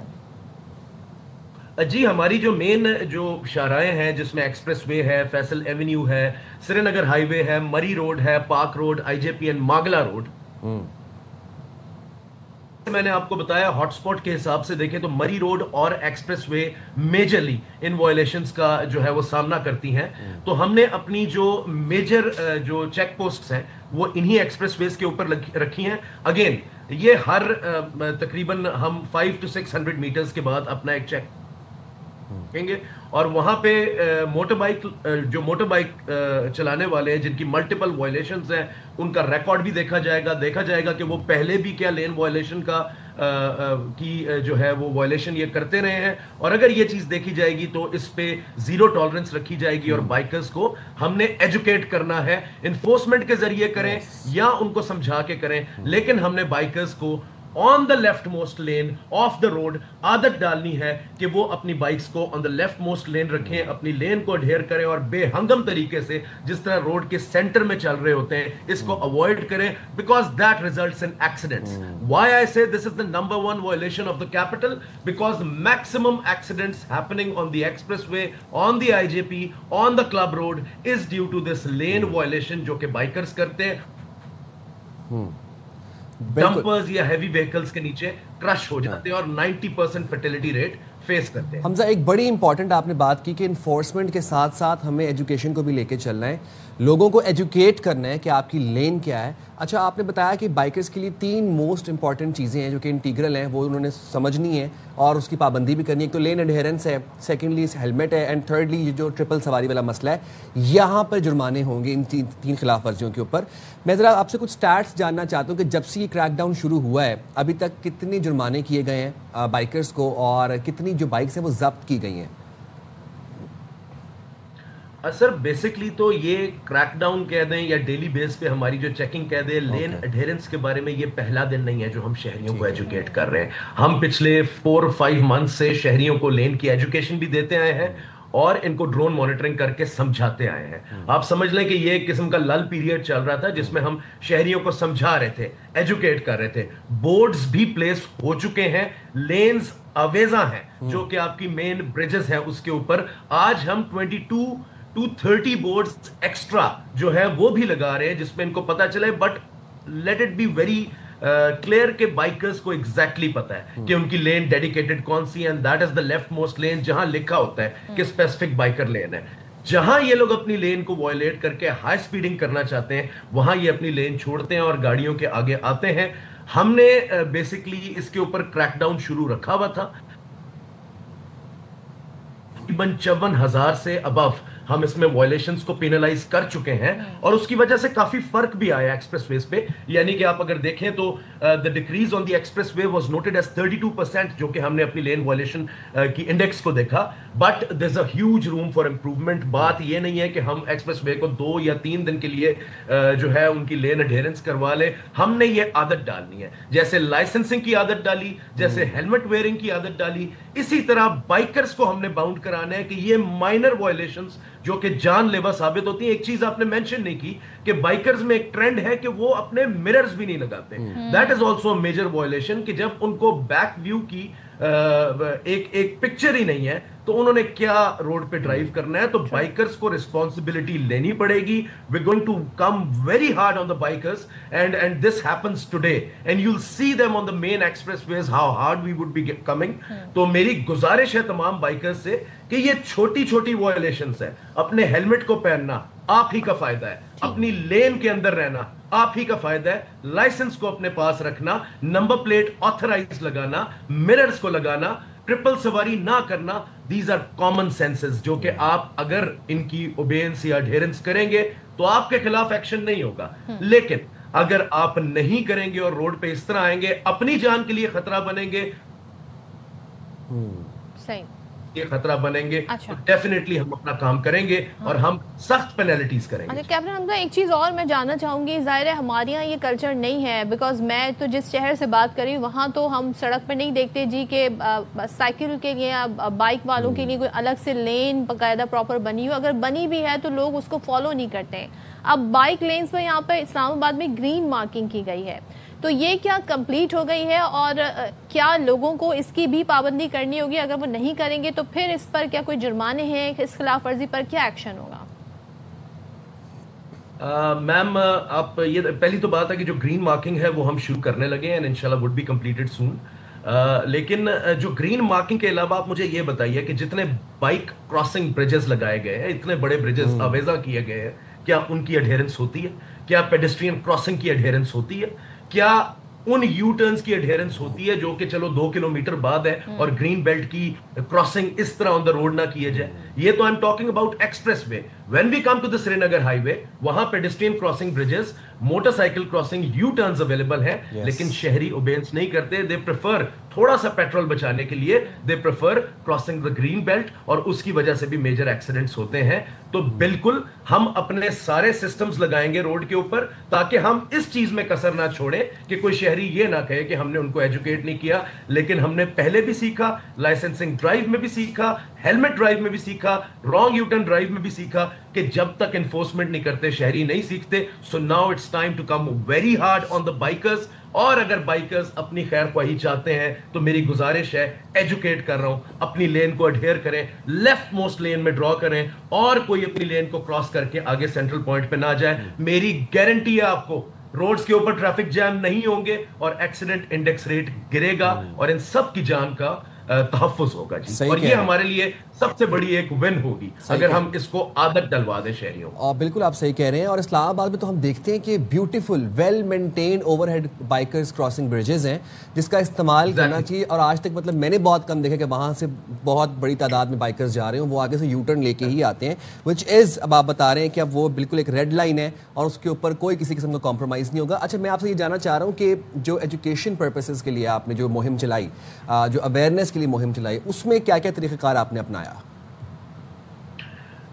[SPEAKER 10] جی ہماری جو مین جو شاہراہیں ہیں جس میں ایکسپریس وے ہے, فیصل ایونیو ہے, سری نگر ہائی وے ہے, مری روڈ ہے, park road, I J P and Margalla road. میں نے آپ کو بتایا ہاٹ سپاٹ کے حساب سے دیکھیں تو مری روڈ اور ایکسپریس وے میجرلی ان وائلیشنز کا جو ہے وہ سامنا کرتی ہیں. تو ہم نے اپنی جو میجر جو چیک پوسٹس ہیں وہ انہی ایکسپریس ویز کے اوپر رکھی ہیں. اگین یہ ہر تقریباً ہم 500 to 600 میٹرز کے بعد اپنا ایک چیک گے اور وہاں پہ موٹر بائک چلانے والے ہیں جن کی ملٹیپل وائلیشنز ہیں ان کا ریکارڈ بھی دیکھا جائے گا کہ وہ پہلے بھی کیا لین وائلیشن کی جو ہے وہ وائلیشن یہ کرتے رہے ہیں. اور اگر یہ چیز دیکھی جائے گی تو اس پہ زیرو ٹالرنس رکھی جائے گی اور بائکرز کو ہم نے ایجوکیٹ کرنا ہے, انفورسمنٹ کے ذریعے کریں یا ان کو سمجھا کے کریں, لیکن ہم نے بائکرز کو on the left most lane of the road عادت ڈالنی ہے کہ وہ اپنی بائکس کو آن دا لیفٹ موسٹ لین رکھیں, اپنی لین کو اڈھیر کریں اور بے ہنگم طریقے سے جس طرح روڈ کے سینٹر میں چل رہے ہوتے ہیں اس کو اوائڈ کریں because that results in accidents. Why I say this is the number 1 violation of the capital because maximum accidents happening on the expressway, on the I J P, on the club road is due to this lane violation جو کہ بائکرز کرتے ہیں. ڈمپرز یا ہیوی وہیکلز کے نیچے کرش ہو جاتے ہیں اور 90% فرٹیلٹی ریٹ فیس کرتے ہیں.
[SPEAKER 2] حمزہ ایک بڑی امپورٹنٹ آپ نے بات کی کہ انفورسمنٹ کے ساتھ ساتھ ہمیں ایجوکیشن کو بھی لے کے چلنا ہے, لوگوں کو ایجوکیٹ کرنا ہے کہ آپ کی لین کیا ہے. اچھا آپ نے بتایا کہ بائکرز کے لیے 3 موسٹ امپورٹنٹ چیزیں ہیں جو کہ انٹیگرل ہیں, وہ انہوں نے سمجھنی ہے اور اس کی پابندی بھی کرنی ہے. ایک تو لین اڈہیرنس ہے, سیکنڈلی ہیلمٹ ہے, اینڈ تھرڈلی یہ جو ٹرپل سواری والا مسئلہ ہے, یہاں پر جرمانے ہوں گے ان 3 خلاف ورزیوں کے اوپر. میں ذرا آپ سے کچھ سٹیٹس جاننا چاہتا ہوں کہ جب سے یہ کریک ڈاؤن شروع ہوا ہے ابھی تک کتنے جرمانے کیے گئے ہیں بائکرز کو اور کتنی جو بائکس ہیں وہ ضبط کی گئی ہیں؟
[SPEAKER 10] سر بیسکلی تو یہ کریک ڈاؤن کہہ دیں یا ڈیلی بیس پہ ہماری جو چیکنگ کہہ دیں لین اڈہیرنس کے بارے میں یہ پہلا دن نہیں ہے جو ہم شہریوں کو ایجوکیٹ کر رہے ہیں. ہم پچھلے 4-5 منتھ سے شہریوں کو لین کی ایجوکیشن بھی دیتے آئے ہیں اور ان کو ڈرون مانیٹرنگ کر کے سمجھاتے آئے ہیں. آپ سمجھ لیں کہ یہ ایک قسم کا لل پیریڈ چل رہا تھا جس میں ہم شہریوں کو سمجھا رہے تھے, ایجوکیٹ کر رہے تھے. بورڈز بھی پلیس ہو چکے ہیں, لینز اویزا ہیں جو کہ آپ کی مین بریجز ہیں اس کے اوپر. آج ہم 22 to 30 بورڈز ایکسٹرا جو ہے وہ بھی لگا رہے ہیں جس میں ان کو پتا چلے. But let it be very clear کہ بائکرز کو ایگزیکٹلی پتا ہے کہ ان کی لین ڈیڈیکیٹڈ کون سی ہے, and that is the left most lane جہاں لکھا ہوتا ہے کہ اسپیسیفک بائکر لین ہے. جہاں یہ لوگ اپنی لین کو وائلیٹ کر کے ہائی سپیڈنگ کرنا چاہتے ہیں وہاں یہ اپنی لین چھوڑتے ہیں اور گاڑیوں کے آگے آتے ہیں. ہم نے بیسکلی اس کے اوپر کریک ڈاؤن شروع رکھا ہوا تھا. تقریباً 54,000 سے ابو ہم اس میں وائلیشنز کو پینلائز کر چکے ہیں اور اس کی وجہ سے کافی فرق بھی آیا ایکسپریس ویز پہ. یعنی کہ آپ اگر دیکھیں تو the decrease on the expressway was noted as 32% جو کہ ہم نے اپنی لین وائلیشن کی انڈیکس کو دیکھا. But there's a huge room for improvement. بات یہ نہیں ہے کہ ہم ایکسپریس وے کو 2 یا 3 دن کے لیے جو ہے ان کی لین اڈیرنس کروا لیں. ہم نے یہ عادت ڈالنی ہے, جیسے لائسنسنگ کی عادت ڈالی, جیسے ہیلمٹ ویئرنگ کی عادت ڈالی, اسی طرح بائکرز کو ہم نے باؤنڈ کرانا ہے کہ یہ مائنر وائلیشنز جو کہ جان لیوا ثابت ہوتی ہیں. ایک چیز آپ نے مینشن نہیں کی کہ بائکرز میں ایک ٹرینڈ ہے کہ وہ اپنے مررز بھی نہیں لگاتے. That is also a major violation کہ جب ان کو بیک ویو کی ایک پکچر ہی نہیں ہے تو انہوں نے کیا روڈ پہ ڈرائیو کرنا ہے. تو بائکرز کو ریسپانسبلٹی لینی پڑے گی. We going to come very hard on the bikers and this happens today and you will see them on the main expressways how hard we would be coming. تو میری گزارش ہے تمام بائکرز سے کہ یہ چھوٹی چھوٹی وائلیشنز ہیں. اپنے ہیلمٹ کو پہننا آپ ہی کا فائدہ ہے, اپنی لین کے اندر رہنا آپ ہی کا فائدہ ہے, لائسنس کو اپنے پاس رکھنا, نمبر پلیٹ آتھرائز لگانا, مررز کو لگانا, ٹرپل سواری نہ کرنا. دیز آر کامن سینسز جو کہ آپ اگر ان کی اوبیئنس یا اڈہیرنس کریں گے تو آپ کے خلاف ایکشن نہیں ہوگا. لیکن اگر آپ نہیں کریں گے اور روڈ پہ اس طرح آئیں گے, اپنی جان کے لیے خطرہ بنیں گے,
[SPEAKER 1] صحیح
[SPEAKER 10] یہ خطرہ بنیں گے, تو ڈیفینیٹلی ہم اپنا کام کریں گے اور ہم سخت پینلٹیز کریں گے.
[SPEAKER 1] کیپٹن حمزہ ایک چیز اور میں جاننا چاہوں گی, ظاہر ہے ہمارے یہاں یہ کلچر نہیں ہے, بیکاز میں تو جس شہر سے بات کر رہی ہوں وہاں تو ہم سڑک پہ نہیں دیکھتے جی کہ سائیکل کے لیے یا بائک والوں کے لیے کوئی الگ سے لین باقاعدہ پراپر بنی ہو. اگر بنی بھی ہے تو لوگ اس کو فالو نہیں کرتے ہیں. اب بائک لینز پہ یہاں پہ اسلام آباد میں گرین مارکنگ کی گئی ہے, تو یہ کیا کمپلیٹ ہو گئی ہے اور کیا لوگوں کو اس کی بھی پابندی کرنی ہوگی؟ اگر وہ نہیں کریں گے تو پھر اس پر کیا کوئی جرمانے ہیں, اس خلاف ورزی پر کیا ایکشن ہوگا؟
[SPEAKER 10] میم آپ یہ پہلی تو بات ہے کہ جو گرین مارکنگ ہے وہ ہم شروع کرنے لگے ہیں, انشاءاللہ وڈ بی کمپلیٹڈ سون. لیکن جو گرین مارکنگ کے علاوہ آپ مجھے یہ بتائیے کہ جتنے بائک کراسنگ بریجز لگائے گئے ہیں, اتنے بڑے بریجز اویزا کیے گئے ہیں, کیا ان کی اڈہیرنس ہوتی ہے؟ کیا پیڈسٹرین کراسنگ کی اڈہیرنس ہوتی ہے؟ کیا ان یو ٹرنز کی اڈہیرنس ہوتی ہے جو کہ چلو 2 کلومیٹر بعد ہے اور گرین بیلٹ کی کراسنگ اس طرح آن دا روڈ نہ کیے جائے؟ یہ تو I am talking about expressway. When we come to the Srinagar highway, وہاں pedestrian crossing bridges, motorcycle crossing, U turns available ہیں, لیکن شہری اوبیئنس نہیں کرتے. دے پریفر تھوڑا سا پیٹرول بچانے کے لیے they prefer crossing the green belt, اور اس کی وجہ سے بھی میجر ایکسیڈنٹس ہوتے ہیں. تو بالکل ہم اپنے سارے سسٹمز لگائیں گے روڈ کے اوپر تاکہ ہم اس چیز میں کسر نہ چھوڑیں کہ کوئی شہری یہ نہ کہے کہ ہم نے ان کو ایجوکیٹ نہیں کیا. لیکن ہم نے پہلے بھی سیکھا, لائسنسنگ ڈرائیو میں بھی سیکھا, ہیلمٹ ڈرائیو میں بھی سیکھا, رانگ یو ٹرن ڈرائیو میں بھی سیکھا کہ جب تک انفورسمنٹ نہیں کرتے شہری نہیں سیکھتے. So now it's time to come very hard on the bikers. اور اگر بائکرز اپنی خیر خواہی چاہتے ہیں تو میری گزارش ہے, ایجوکیٹ کر رہا ہوں, اپنی لین کو اڈہیئر کریں, لیفٹ موسٹ لین میں ڈرا کریں, اور کوئی اپنی لین کو کراس کر کے آگے سینٹرل پوائنٹ پہ نہ جائے. میری گارنٹی ہے آپ کو روڈز کے اوپر ٹریفک جام نہیں ہوں گے اور ایکسیڈنٹ انڈیکس ریٹ گرے گا اور ان سب کی جان کا تحفظ ہوگا جی. اور یہ ہمارے لیے سب سے بڑی ایک ون ہوگی اگر ہم اس کو عادت ڈلوا دیں شہریوں.
[SPEAKER 2] بالکل آپ صحیح کہہ رہے ہیں. اور اسلام آباد میں تو ہم دیکھتے ہیں کہ beautiful well maintained overhead bikers crossing bridges ہیں جس کا استعمال کرنا چاہیے. اور آج تک مطلب میں نے بہت کم دیکھا کہ وہاں سے بہت بڑی تعداد میں بائکرز جا رہے ہیں, وہ آگے سے یو ٹرن لے کے ہی آتے ہیں, وچ از اب آپ بتا رہے ہیں کہ اب وہ بالکل ایک ریڈ لائن ہے اور اس کے اوپر کوئی کسی قسم کا کمپرومائز نہیں ہوگا. اچھا, میں آپ سے یہ جاننا چاہ رہا ہوں کہ جو ایجوکیشن پرپسز کے لیے آپ نے جو مہم چلائی, جو اویئرنیس کے لیے مہم چلائی, اس میں کیا کیا طریقہ کار آپ نے اپنایا؟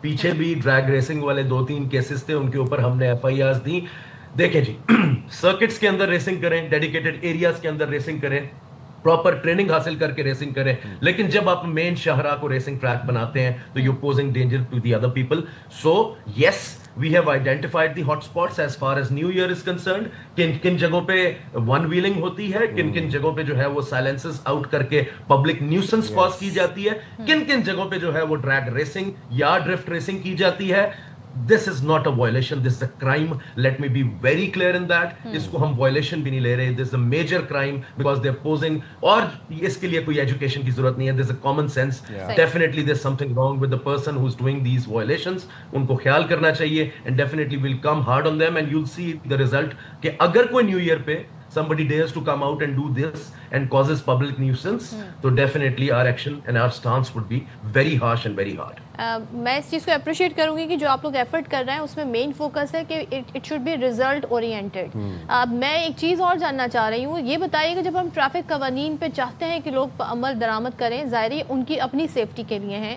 [SPEAKER 10] پیچھے بھی ڈریگ ریسنگ والے 2-3 کیسز تھے, ان کے اوپر ہم نے FIRs دی. دیکھیں جی, سرکٹس کے اندر ریسنگ کریں, ڈیڈیکیٹڈ ایریاز کے اندر ریسنگ کریں, پراپر ٹریننگ حاصل کر کے ریسنگ کریں, لیکن جب آپ مین شاہراہ کو ریسنگ ٹریک بناتے ہیں تو you posing danger to the other people. So yes, we have identified the hot spots as far as New Year is concerned. کن جگہوں پہ ون ویلنگ ہوتی ہے, کن جگہوں پہ جو ہے وہ سائلنسز آؤٹ کر کے پبلک نیوسنس کاز کی جاتی ہے, کن جگہوں پہ جو ہے وہ ڈریگ ریسنگ یا ڈرفٹ ریسنگ کی جاتی ہے. This is not a violation, this is a crime. Let me be very clear in that. اس کو ہم violation بھی نہیں لے رہے. This is a major crime because they're posing. اور اس کے لیے کوئی education کی ضرورت نہیں ہے. There's a common sense. Definitely there's something wrong with the person who's doing these violations. ان کو خیال کرنا چاہیے and definitely we'll come hard on them and you'll see the result کہ اگر کوئی New Year پہ somebody dares to come out and do this and causes public nuisance, so definitely our action and our stance would be very harsh and very hard.
[SPEAKER 1] میں اس چیز کو اپریشیٹ کروں گی کہ جو آپ لوگ ایفرٹ کر رہے ہیں اس میں مین فوکس ہے کہ it should be result oriented. میں ایک چیز اور جاننا چاہ رہی ہوں, یہ بتائیے کہ جب ہم ٹریفک قوانین پہ چاہتے ہیں کہ لوگ عمل درآمد کریں, ظاہر ان کی اپنی سیفٹی کے لیے ہیں,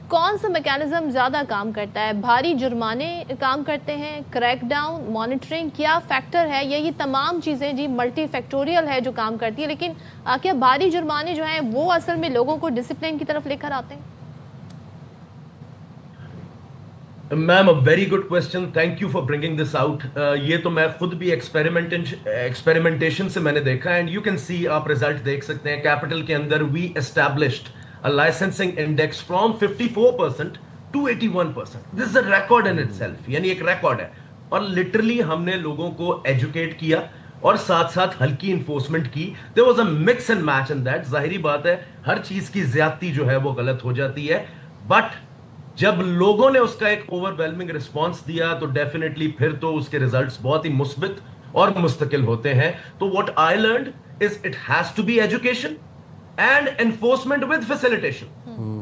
[SPEAKER 1] کون سا میکینزم زیادہ کام کرتا ہے؟ بھاری جرمانے کام کرتے ہیں, کریک ڈاؤن, مانیٹرنگ, کیا فیکٹر ہے؟ یہ تمام چیزیں جی ملٹی فیکٹوریل ہے جو کام کرتی ہے, لیکن کیا بھاری جرمانے جو ہیں وہ اصل میں لوگوں کو ڈسپلن کی طرف لے کر آتے ہیں؟
[SPEAKER 10] میم a very good question, thank you for bringing this out. یہ تو میں خود بھی ایکسپیریمنٹیشن سے میں نے دیکھا and you can see آپ رزلٹ دیکھ سکتے ہیں. کیپٹل کے اندر we established a licensing index from 54% to 81%. This is a record in itself, یعنی ایک ریکارڈ ہے. اور literally ہم نے لوگوں کو ایجوکیٹ کیا اور ساتھ ساتھ ہلکی انفورسمنٹ کی. There was a mix and match in that. ظاہری بات ہے ہر چیز کی زیادتی جو ہے وہ غلط ہو جاتی ہے, بٹ جب لوگوں نے اس کا ایک اوور ویلمنگ رسپانس دیا تو ڈیفینیٹلی پھر تو اس کے ریزلٹس بہت ہی مثبت اور مستقل ہوتے ہیں. تو what I learned is it has to be education and enforcement with facilitation.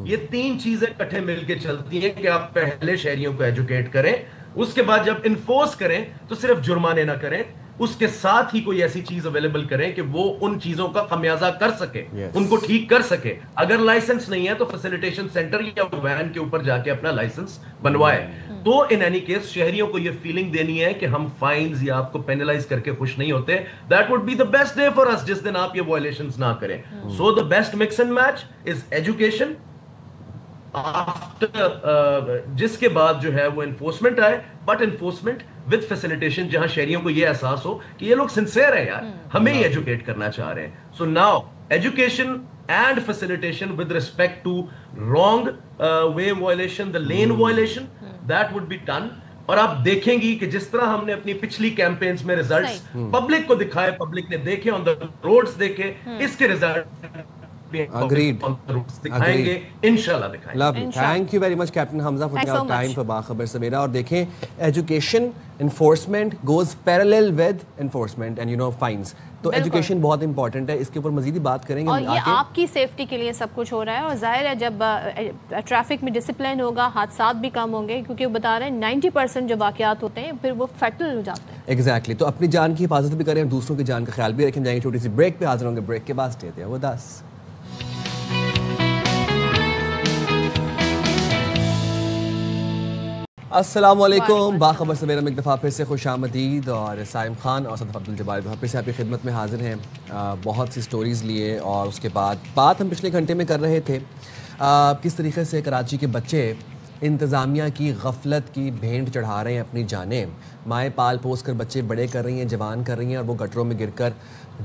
[SPEAKER 10] یہ 3 چیزیں اکٹھے مل کے چلتی ہیں کہ آپ پہلے شہریوں کو ایجوکیٹ کریں, اس کے بعد جب انفورس کریں تو صرف جرمانے نہ کریں, اس کے ساتھ ہی کوئی ایسی چیز اویلیبل کریں کہ وہ ان چیزوں کا خمیازہ کر سکے, ان کو ٹھیک کر سکے. اگر لائسنس نہیں ہے تو فیسیلیٹیشن سینٹر یا وین کے اوپر جا کے اپنا لائسنس بنوائے. تو ان اینی کیس شہریوں کو یہ فیلنگ دینی ہے کہ ہم فائنز یا آپ کو پینلائز کر کے خوش نہیں ہوتے. That would be the best day for us, جس دن آپ یہ وائلیشنز نہ کریں. So the best mix and match is education, جس کے بعد جو ہے وہ انفورسمنٹ آئے, بٹ انفورسمنٹ ود فیسیلیٹیشن, جہاں شہریوں کو یہ احساس ہو کہ یہ لوگ سنسیئر ہیں یار, ہمیں ہی ایجوکیٹ کرنا چاہ رہے ہیں. So now education and facilitation with respect to wrong way violation, the lane violation, that would be done. اور آپ دیکھیں گی کہ جس طرح ہم نے اپنی پچھلی کیمپینز میں ریزلٹس پبلک کو دکھائے, پبلک نے دیکھے, آن دا روڈز دیکھے, اس کے ریزلٹ
[SPEAKER 2] Agreed.
[SPEAKER 10] دکھائیں گے انشاءاللہ دکھائیں گے.
[SPEAKER 2] Thank you very much Captain Hamza for taking out time for باخبر سویرا. اور دیکھیں education enforcement goes parallel with enforcement and you know fines. تو ایجوکیشن بہت امپورٹنٹ ہے, اس کے اوپر مزید ہی بات کریں گے.
[SPEAKER 1] اور یہ آپ کی سیفٹی کے لیے سب کچھ ہو رہا ہے, اور ظاہر ہے جب ٹریفک میں ڈسپلن ہوگا حادثات بھی کم ہوں گے, کیونکہ وہ بتا رہے ہیں 90% جو واقعات ہوتے ہیں پھر وہ فیٹل ہو جاتے ہیں.
[SPEAKER 2] ایگزیکٹلی. تو اپنی جان کی حفاظت بھی کریں اور دوسروں کی جان کا خیال بھی رکھیں. جائیں گے چھوٹی سی بریک پہ, حاضر ہوں گے بریک کے بعد. اسٹے وہ 10. السلام علیکم, باخبر سویرا میں ایک دفعہ پھر سے خوش آمدید. اور سائم خان اور صدف عبدالجبار پھر سے آپ کی خدمت میں حاضر ہیں بہت سی سٹوریز لیے. اور اس کے بعد بات ہم پچھلے گھنٹے میں کر رہے تھے کس طریقے سے کراچی کے بچے انتظامیہ کی غفلت کی بھینٹ چڑھا رہے ہیں اپنی جانیں. مائیں پال پوس کر بچے بڑے کر رہی ہیں, جوان کر رہی ہیں, اور وہ گٹروں میں گر کر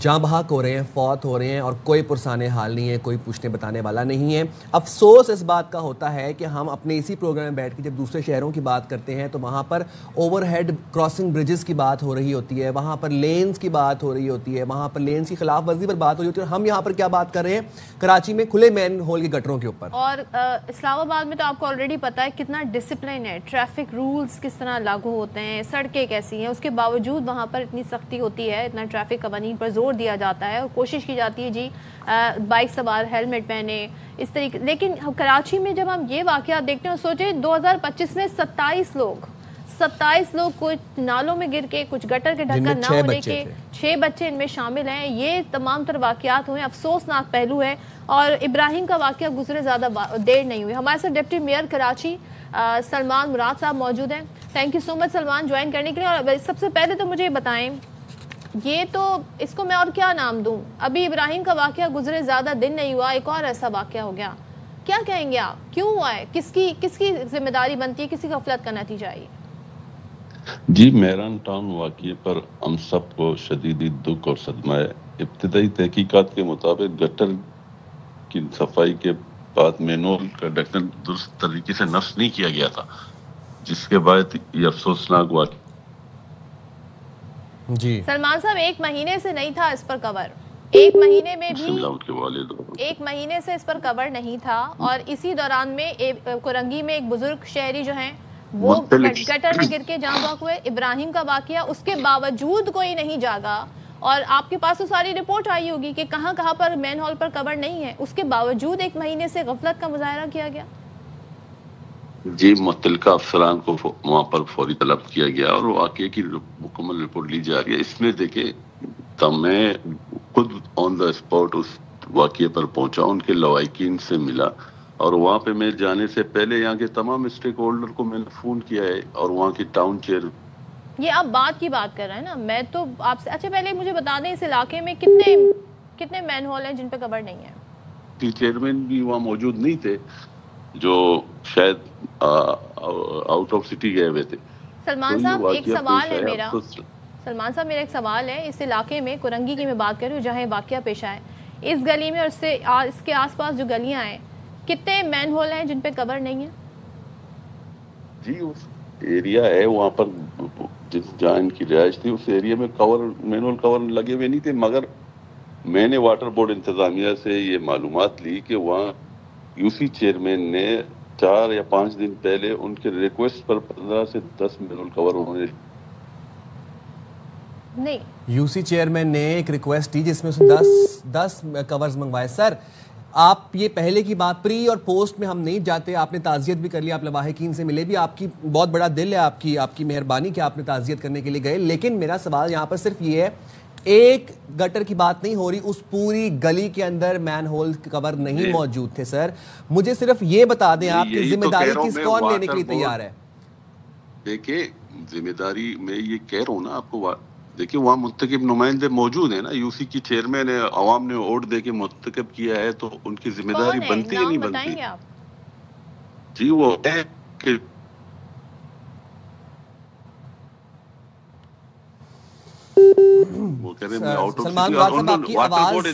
[SPEAKER 2] جاں بحق ہو رہے ہیں, فوت ہو رہے ہیں, اور کوئی پرسانے حال نہیں ہے, کوئی پوچھنے بتانے والا نہیں ہے. افسوس اس بات کا ہوتا ہے کہ ہم اپنے اسی پروگرام میں بیٹھ کے جب دوسرے شہروں کی بات کرتے ہیں تو وہاں پر اوور ہیڈ کراسنگ بریجز کی بات ہو رہی ہوتی ہے, وہاں پر لینز کی بات ہو رہی ہوتی ہے, وہاں پر لینز کی خلاف ورزی پر بات ہو رہی ہوتی ہے. اور ہم یہاں پر کیا بات کر رہے ہیں, کراچی میں کھلے مین ہول کے گٹروں کے اوپر.
[SPEAKER 1] اور اسلام آباد میں تو آپ کو آلریڈی پتا ہے کتنا ڈسپلن ہے, ٹریفک رولز کس طرح لاگو ہوتے ہیں, سڑکیں کیسی ہیں, اس کے باوجود وہاں پر اتنی سختی ہوتی ہے, اتنا ٹریفک قوانین پر زور دیا جاتا ہے, اور کوشش کی جاتی ہے جی بائک سوار ہیلمٹ پہنے اس طریقے. لیکن کراچی میں جب ہم یہ واقعات دیکھتے ہیں, سوچیں 2025 میں 27 لوگ کچھ نالوں میں گر کے, کچھ گٹر کے ڈھکن نہ ہونے کے, 6 بچے ان میں شامل ہیں. یہ تمام تر واقعات ہوئے, افسوسناک پہلو ہے. اور ابراہیم کا واقعہ گزرے زیادہ دیر نہیں ہوئی. ہمارے ساتھ ڈپٹی میئر کراچی سلمان مراد صاحب موجود ہیں. Thank you so much Salman join کرنے کے لیے. اور سب سے پہلے تو مجھے بتائیں, یہ تو اس کو میں اور کیا نام دوں, ابھی ابراہیم کا واقعہ گزرے زیادہ دن نہیں ہوا, ایک اور ایسا واقعہ ہو گیا. کیا کہیں گے آپ, کیوں ہوا ہے, کس کی ذمہ داری بنتی ہے, کسی غفلت کا نتیجہ ہے؟
[SPEAKER 11] جی, مہران ٹاؤن واقعے پر ہم سب کو شدید دکھ اور صدمہ ہے. ابتدائی تحقیقات کے مطابق گٹر کی صفائی کے بعد مینول کا ڈھکن درست طریقے سے نصب نہیں کیا گیا تھا, جس کے بعد یہ افسوسناک واقعہ.
[SPEAKER 2] جی
[SPEAKER 1] سلمان صاحب, 1 مہینے سے نہیں تھا اس پر کور, 1 مہینے میں بھی 1 مہینے سے اس پر کور نہیں تھا, اور اسی دوران میں کورنگی میں ایک بزرگ شہری جو ہیں وہ گٹر میں گر کے جاں بحق ہوئے. ابراہیم کا واقعہ, اس کے باوجود کوئی نہیں جاگا, اور آپ کے پاس تو ساری رپورٹ آئی ہوگی کہ کہاں کہاں پر مین ہال پر کور نہیں ہے, اس کے باوجود 1 مہینے سے غفلت کا مظاہرہ کیا گیا.
[SPEAKER 11] جی, متعلقہ افسران کو وہاں پر فوری طلب کیا گیا اور واقعے کی مکمل رپورٹ لی جا رہی ہے. اس میں دیکھیں, میں خود آن دا اسپاٹ اس واقعے پر پہنچا, ان کے لواحقین سے ملا, اور وہاں پہ میں جانے سے پہلے یہاں کے تمام اسٹیک ہولڈر کو میں نے فون کیا ہے, اور وہاں کی ٹاؤن چیئر.
[SPEAKER 1] یہ آپ بات کی بات کر رہے ہیں نا, میں تو آپ سے, اچھا پہلے مجھے بتا دیں اس علاقے میں کتنے مین ہول ہیں جن پہ کور نہیں ہے؟
[SPEAKER 11] چیئرمین بھی وہاں موجود نہیں تھے, جو شاید آؤٹ آف سٹی گئے ہوئے تھے.
[SPEAKER 1] سلمان صاحب ایک سوال ہے میرا, سلمان صاحب میرا ایک سوال ہے, اس علاقے میں کورنگی کی میں بات کر رہی ہوں جہاں واقعہ پیش آئے, اس گلی میں اور اس کے آس پاس جو گلیاں ہیں, کتنے مین ہول ہیں جن پہ کور نہیں ہے؟
[SPEAKER 11] جی, اس ایریا ہے وہاں پر جہاں ان کی رہائش تھی, اس ایریا میں مینول کور لگے ہوئے نہیں تھے, مگر میں نے واٹر بورڈ انتظامیہ سے یہ معلومات لی کہ وہاں یو سی چیئرمین نے 4 یا 5 دن پہلے ان کے ریکویسٹ پر 15 سے 10 مینول کور انہوں نے
[SPEAKER 1] نہیں.
[SPEAKER 2] یو سی چیئرمین نے ایک ریکویسٹ دی جس میں اس نے 10 کورز منگوائے. سر, آپ یہ پہلے کی بات, پری اور پوسٹ میں ہم نہیں جاتے, آپ نے تعزیت بھی کر لی, آپ لواحقین سے ملے بھی, آپ کی بہت بڑا دل ہے, آپ کی مہربانی کہ آپ نے تعزیت کرنے کے لیے گئے. لیکن میرا سوال یہاں پر صرف یہ ہے, ایک گٹر کی بات نہیں ہو رہی, اس پوری گلی کے اندر مین ہول کور نہیں موجود تھے. سر مجھے صرف یہ بتا دیں آپ کی ذمہ داری کون لینے کے لیے تیار ہے؟
[SPEAKER 11] دیکھیں, ذمہ داری میں یہ کہہ رہا ہوں نا آپ کو, دیکھیں وہاں منتخب نمائندے موجود ہیں نا, یو سی کی چیئرمین ہے, عوام نے ووٹ دے کے منتخب کیا ہے, تو ان کی ذمہ داری بنتی ہے نہیں بنتی؟ جی, وہ ہے کہ
[SPEAKER 2] سلمان صاحب آپ کی آواز,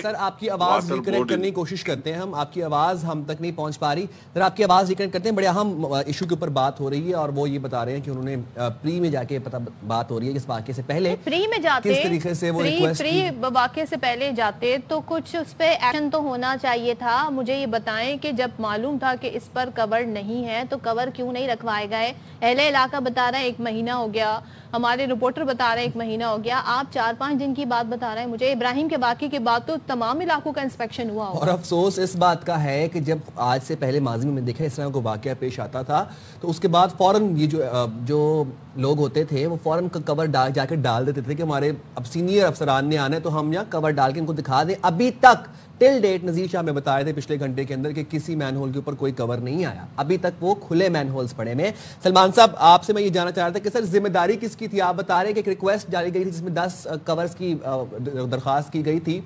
[SPEAKER 2] سر آپ کی آواز ریکنیکٹ کرنے کی کوشش کرتے ہیں ہم, آپ کی آواز ہم تک نہیں پہنچ پا رہی, ذرا آپ کی آواز ریکنیکٹ کرتے ہیں. بڑے اہم ایشو کے اوپر بات ہو رہی ہے, اور وہ یہ بتا رہے ہیں کہ انہوں نے پری میں جا کے بات ہو رہی ہے اس واقعے سے پہلے,
[SPEAKER 1] پری میں جاتے
[SPEAKER 2] کس طریقے سے وہ ریکویسٹ
[SPEAKER 1] پری واقعے سے پہلے جاتے تو کچھ اس پہ ایکشن تو ہونا چاہیے تھا. مجھے یہ بتائیں کہ جب معلوم تھا کہ اس پر کور نہیں ہے تو کور کیوں نہیں رکھوائے گئے؟ اہل علاقہ بتا رہا ہے 1 مہینہ ہو گیا, ہمارے رپورٹر بتا رہے ہیں 1 مہینہ ہو گیا, آپ 4-5 دن کی بات بتا رہے ہیں مجھے. ابراہیم کے واقعے کے بعد تو تمام علاقوں کا انسپیکشن ہوا ہوگا.
[SPEAKER 2] اور افسوس اس بات کا ہے کہ جب آج سے پہلے ماضی میں دیکھا اس طرح کو واقعہ پیش آتا تھا تو اس کے بعد فوراً یہ جو لوگ ہوتے تھے وہ فوراً کور جا کے ڈال دیتے تھے کہ ہمارے اب سینئر افسران نے آنا ہے تو ہم یہاں کور ڈال کے ان کو دکھا دیں. ابھی تک ٹل ڈیٹ نذیر شاہ میں بتایا تھے پچھلے گھنٹے کے اندر کہ کسی مین ہول کے اوپر کوئی کور نہیں آیا, ابھی تک وہ کھلے مین ہولز پڑے میں. سلمان صاحب آپ سے میں یہ جاننا چاہ رہا تھا کہ سر ذمہ داری کس کی تھی؟ آپ بتا رہے ہیں کہ ایک ریکویسٹ جاری گئی تھی جس میں 10 کورز کی درخواست کی گئی تھی.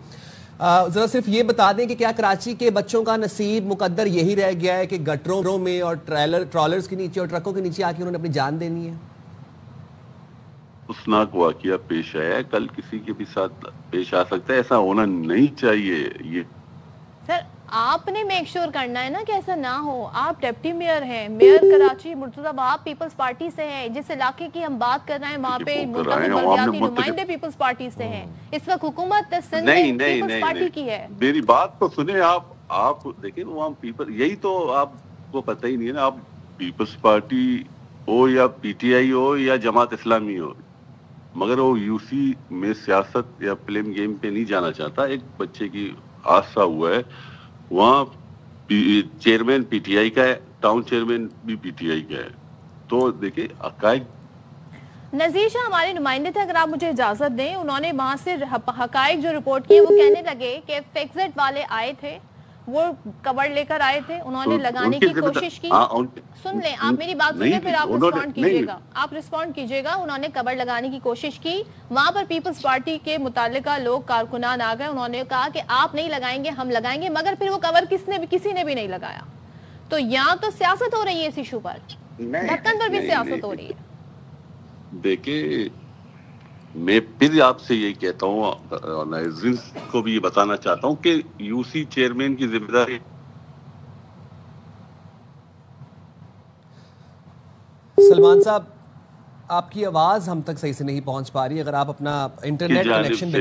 [SPEAKER 2] ذرا صرف یہ بتا دیں کہ کیا کراچی کے بچوں کا نصیب مقدر یہی رہ گیا ہے کہ گٹروں میں اور ٹرالرز کے نیچے اور ٹرکوں کے نیچے آ کے انہوں نے اپنی جان دینی ہے؟
[SPEAKER 11] افسوسناک واقعہ پیش آیا ہے, کل کسی کے بھی ساتھ پیش آ سکتا ہے, ایسا ہونا نہیں چاہیے. یہ
[SPEAKER 1] سر آپ نے میک شور کرنا ہے نا کہ ایسا نہ ہو. آپ ڈپٹی میئر ہیں, میئر کراچی مرتضی بہاب پیپلز پارٹی سے ہیں, جس علاقے کی ہم بات کر رہے ہیں وہاں پہ بلدیاتی نمائندے پیپلز پارٹی سے ہیں. اس وقت حکومت سندھ میں پیپلز پارٹی کی ہے.
[SPEAKER 11] میری بات تو سنیں آپ دیکھیں وہاں پیپل, یہی تو آپ کو پتہ ہی نہیں ہے نا, آپ پیپلز پارٹی ہو یا پی ٹی آئی ہو یا جماعت اسلامی ہو, مگر وہ یو سی میں سیاست یا پلیم گیم پہ نہیں جانا چاہتا. ایک بچے کی حادثہ ہوا ہے, وہاں چیئرمین پی ٹی آئی کا ہے, ٹاؤن چیئرمین بھی پی ٹی آئی کا ہے. تو دیکھیں حقائق,
[SPEAKER 1] نذیر شاہ ہمارے نمائندے تھے, اگر آپ مجھے اجازت دیں, انہوں نے وہاں سے حقائق جو رپورٹ کیے وہ کہنے لگے کہ فیکزٹ والے آئے تھے, وہ کور لے کر آئے تھے, انہوں نے لگانے کی کوشش کی. سن لیں آپ میری بات سنیں پھر آپ رسپونڈ کیجئے گا, آپ رسپونڈ کیجئے گا. انہوں نے کور لگانے کی کوشش کی, وہاں پر پیپلز پارٹی کے متعلقہ لوگ کارکنان آ گئے, انہوں نے کہا کہ آپ نہیں لگائیں گے ہم لگائیں گے, مگر پھر وہ کور کسی نے بھی نہیں لگایا. تو یہاں تو سیاست ہو رہی ہے اس ایشو پر, ڈھکن پر بھی سیاست ہو رہی ہے.
[SPEAKER 11] دیکھیں میں پھر آپ سے یہی کہتا ہوں, ناظرین کو بھی یہ بتانا چاہتا ہوں کہ یو سی چیئرمین کی ذمہ داری.
[SPEAKER 2] سلمان صاحب آپ کی آواز ہم تک صحیح سے نہیں پہنچ پا رہی, اگر آپ اپنا انٹرنیٹ کنیکشن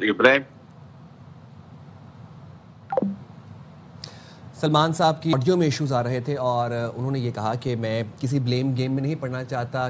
[SPEAKER 11] ابراہیم
[SPEAKER 2] سلمان صاحب کی آڈیو میں ایشوز آ رہے تھے اور انہوں نے یہ کہا کہ میں کسی بلیم گیم میں نہیں پڑھنا چاہتا.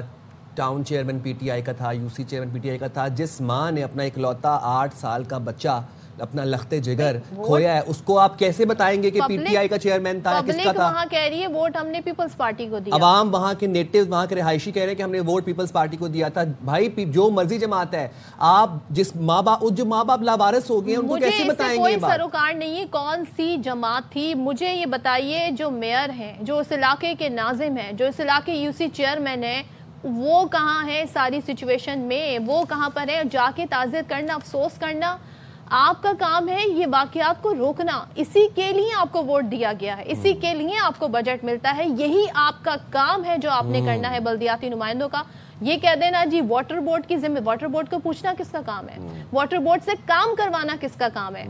[SPEAKER 2] Town chairman P T I کا تھا, U C chairman P T I کا تھا, جس ماں نے اپنا اکلوتا 8 سال کا بچہ اپنا لخت جگر کھویا ہے, اس کو آپ کیسے بتائیں گے کہ پی ٹی آئی کا چیئرمین تھا, کس کا تھا؟
[SPEAKER 1] وہاں کہہ رہی ہے ووٹ ہم نے پیپلز پارٹی کو دیا.
[SPEAKER 2] عوام وہاں کے نیٹیوز, وہاں کے رہائشی کہہ رہے ہیں کہ ہم نے ووٹ پیپلز پارٹی کو دیا تھا. بھائی جو مرضی جماعت ہے, آپ جس جو ماں باپ لاوارث ہو گئے ہیں ان کو کیسے بتائیں گے؟
[SPEAKER 1] کوئی سروکار نہیں ہے کون سی جماعت تھی. مجھے یہ بتائیے جو میئر ہیں, جو اس علاقے کے ناظم ہیں, جو اس علاقے یو سی چیئرمین ہیں, وہ کہاں ہے ساری سچویشن میں, وہ کہاں پر ہے؟ جا کے تعزیت کرنا, افسوس کرنا آپ کا کام ہے, یہ واقعات کو روکنا. اسی کے لیے آپ کو ووٹ دیا گیا ہے, اسی کے لیے آپ کو بجٹ ملتا ہے, یہی آپ کا کام ہے جو آپ نے کرنا ہے بلدیاتی نمائندوں کا. یہ کہہ دینا جی واٹر بورڈ کی ذمہ, واٹر بورڈ کو پوچھنا کس کا کام ہے, واٹر بورڈ سے کام کروانا کس کا کام ہے,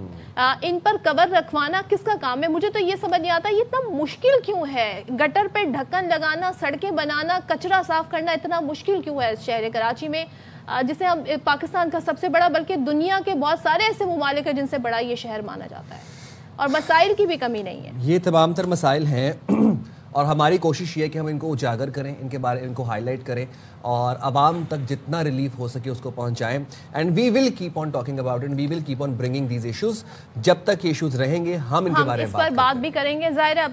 [SPEAKER 1] ان پر کور رکھوانا کس کا کام ہے. مجھے تو یہ سمجھ نہیں آتا یہ اتنا مشکل کیوں ہے, گٹر پہ ڈھکن لگانا, سڑکیں بنانا, کچرا صاف کرنا اتنا مشکل کیوں ہے شہر کراچی میں, جسے ہم پاکستان کا سب سے بڑا بلکہ دنیا کے بہت سارے ایسے ممالک ہیں جن سے بڑا یہ شہر مانا جاتا ہے, اور مسائل کی بھی کمی نہیں ہے. یہ
[SPEAKER 2] تمام تر مسائل ہیں اور ہماری کوشش یہ ہے کہ ہم ان کو اجاگر کریں, ان کو ہائی لائٹ کریں اور عوام تک جتنا ریلیف ہو سکے اس کو پہنچائیں. And we will keep on talking about it, we will keep on bringing these issues. جب تک یہ ایشوز رہیں گے ہم ان کے بارے میں
[SPEAKER 1] بات بھی کریں گے. ظاہر ہے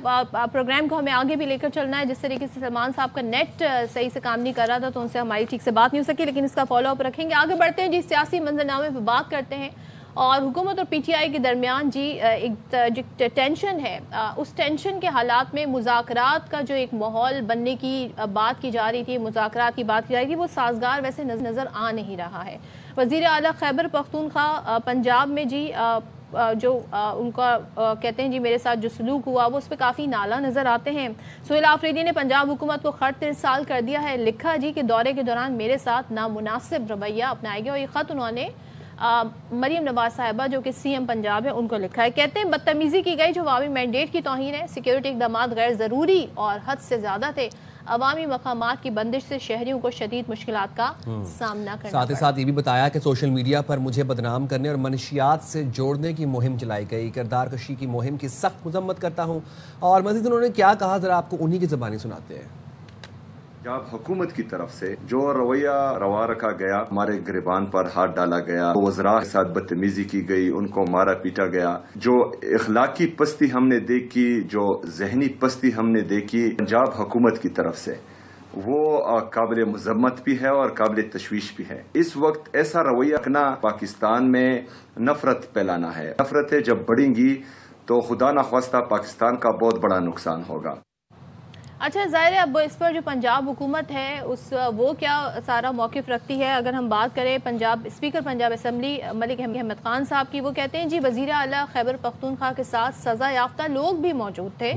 [SPEAKER 1] پروگرام کو ہمیں آگے بھی لے کر چلنا ہے. جس طریقے سے سلمان صاحب کا نیٹ صحیح سے کام نہیں کر رہا تھا تو ان سے ہماری ٹھیک سے بات نہیں ہو سکی, لیکن اس کا فالو اپ رکھیں گے. آگے بڑھتے ہیں جی, سیاسی منظرنامے پہ بات کرتے ہیں. اور حکومت اور پی ٹی آئی کے درمیان جی ایک جو ٹینشن ہے, اس ٹینشن کے حالات میں مذاکرات کا جو ایک ماحول بننے کی بات کی جا رہی تھی, مذاکرات کی بات کی جا رہی تھی, وہ سازگار ویسے نظر آ نہیں رہا ہے. وزیر اعلیٰ خیبر پختونخوا پنجاب میں جی جو ان کا کہتے ہیں جی میرے ساتھ جو سلوک ہوا وہ اس پہ کافی نالا نظر آتے ہیں. سہیل آفریدی نے پنجاب حکومت کو خط ارسال کر دیا ہے, لکھا جی کہ دورے کے دوران میرے ساتھ نامناسب رویہ اپنایا گیا. اور یہ خط انہوں نے مریم نواز صاحبہ جو کہ سی ایم پنجاب ہے ان کو لکھا ہے. کہتے ہیں بدتمیزی کی گئی جو عوامی مینڈیٹ کی توہین ہے, سیکیورٹی اقدامات غیر ضروری اور حد سے زیادہ تھے, عوامی مقامات کی بندش سے شہریوں کو شدید مشکلات کا سامنا کرنا پڑا.
[SPEAKER 2] ساتھ ہی ساتھ یہ بھی بتایا کہ سوشل میڈیا پر مجھے بدنام کرنے اور منشیات سے جوڑنے کی مہم چلائی گئی, کردار کشی کی مہم کی سخت مذمت کرتا ہوں. اور مزید انہوں نے کیا کہا ذرا آپ کو انہی کی زبانی سناتے ہیں.
[SPEAKER 12] جب حکومت کی طرف سے جو رویہ روا رکھا گیا, ہمارے گریبان پر ہاتھ ڈالا گیا, وزراء کے ساتھ بدتمیزی کی گئی, ان کو مارا پیٹا گیا, جو اخلاقی پستی ہم نے دیکھی, جو ذہنی پستی ہم نے دیکھی پنجاب حکومت کی طرف سے, وہ قابل مذمت بھی ہے اور قابل تشویش بھی ہے. اس وقت ایسا رویہ رکھنا پاکستان میں نفرت پھیلانا ہے. نفرتیں جب بڑھیں گی تو خدا نخواستہ پاکستان کا بہت بڑا نقصان ہوگا.
[SPEAKER 1] اچھا ظاہر ہے اب اس پر جو پنجاب حکومت ہے وہ کیا سارا موقف رکھتی ہے. اگر ہم بات کریں اسپیکر پنجاب اسمبلی ملک احمد خان صاحب کی, وہ کہتے ہیں جی وزیر اعلیٰ خیبر پختونخوا کے ساتھ سزا یافتہ لوگ بھی موجود تھے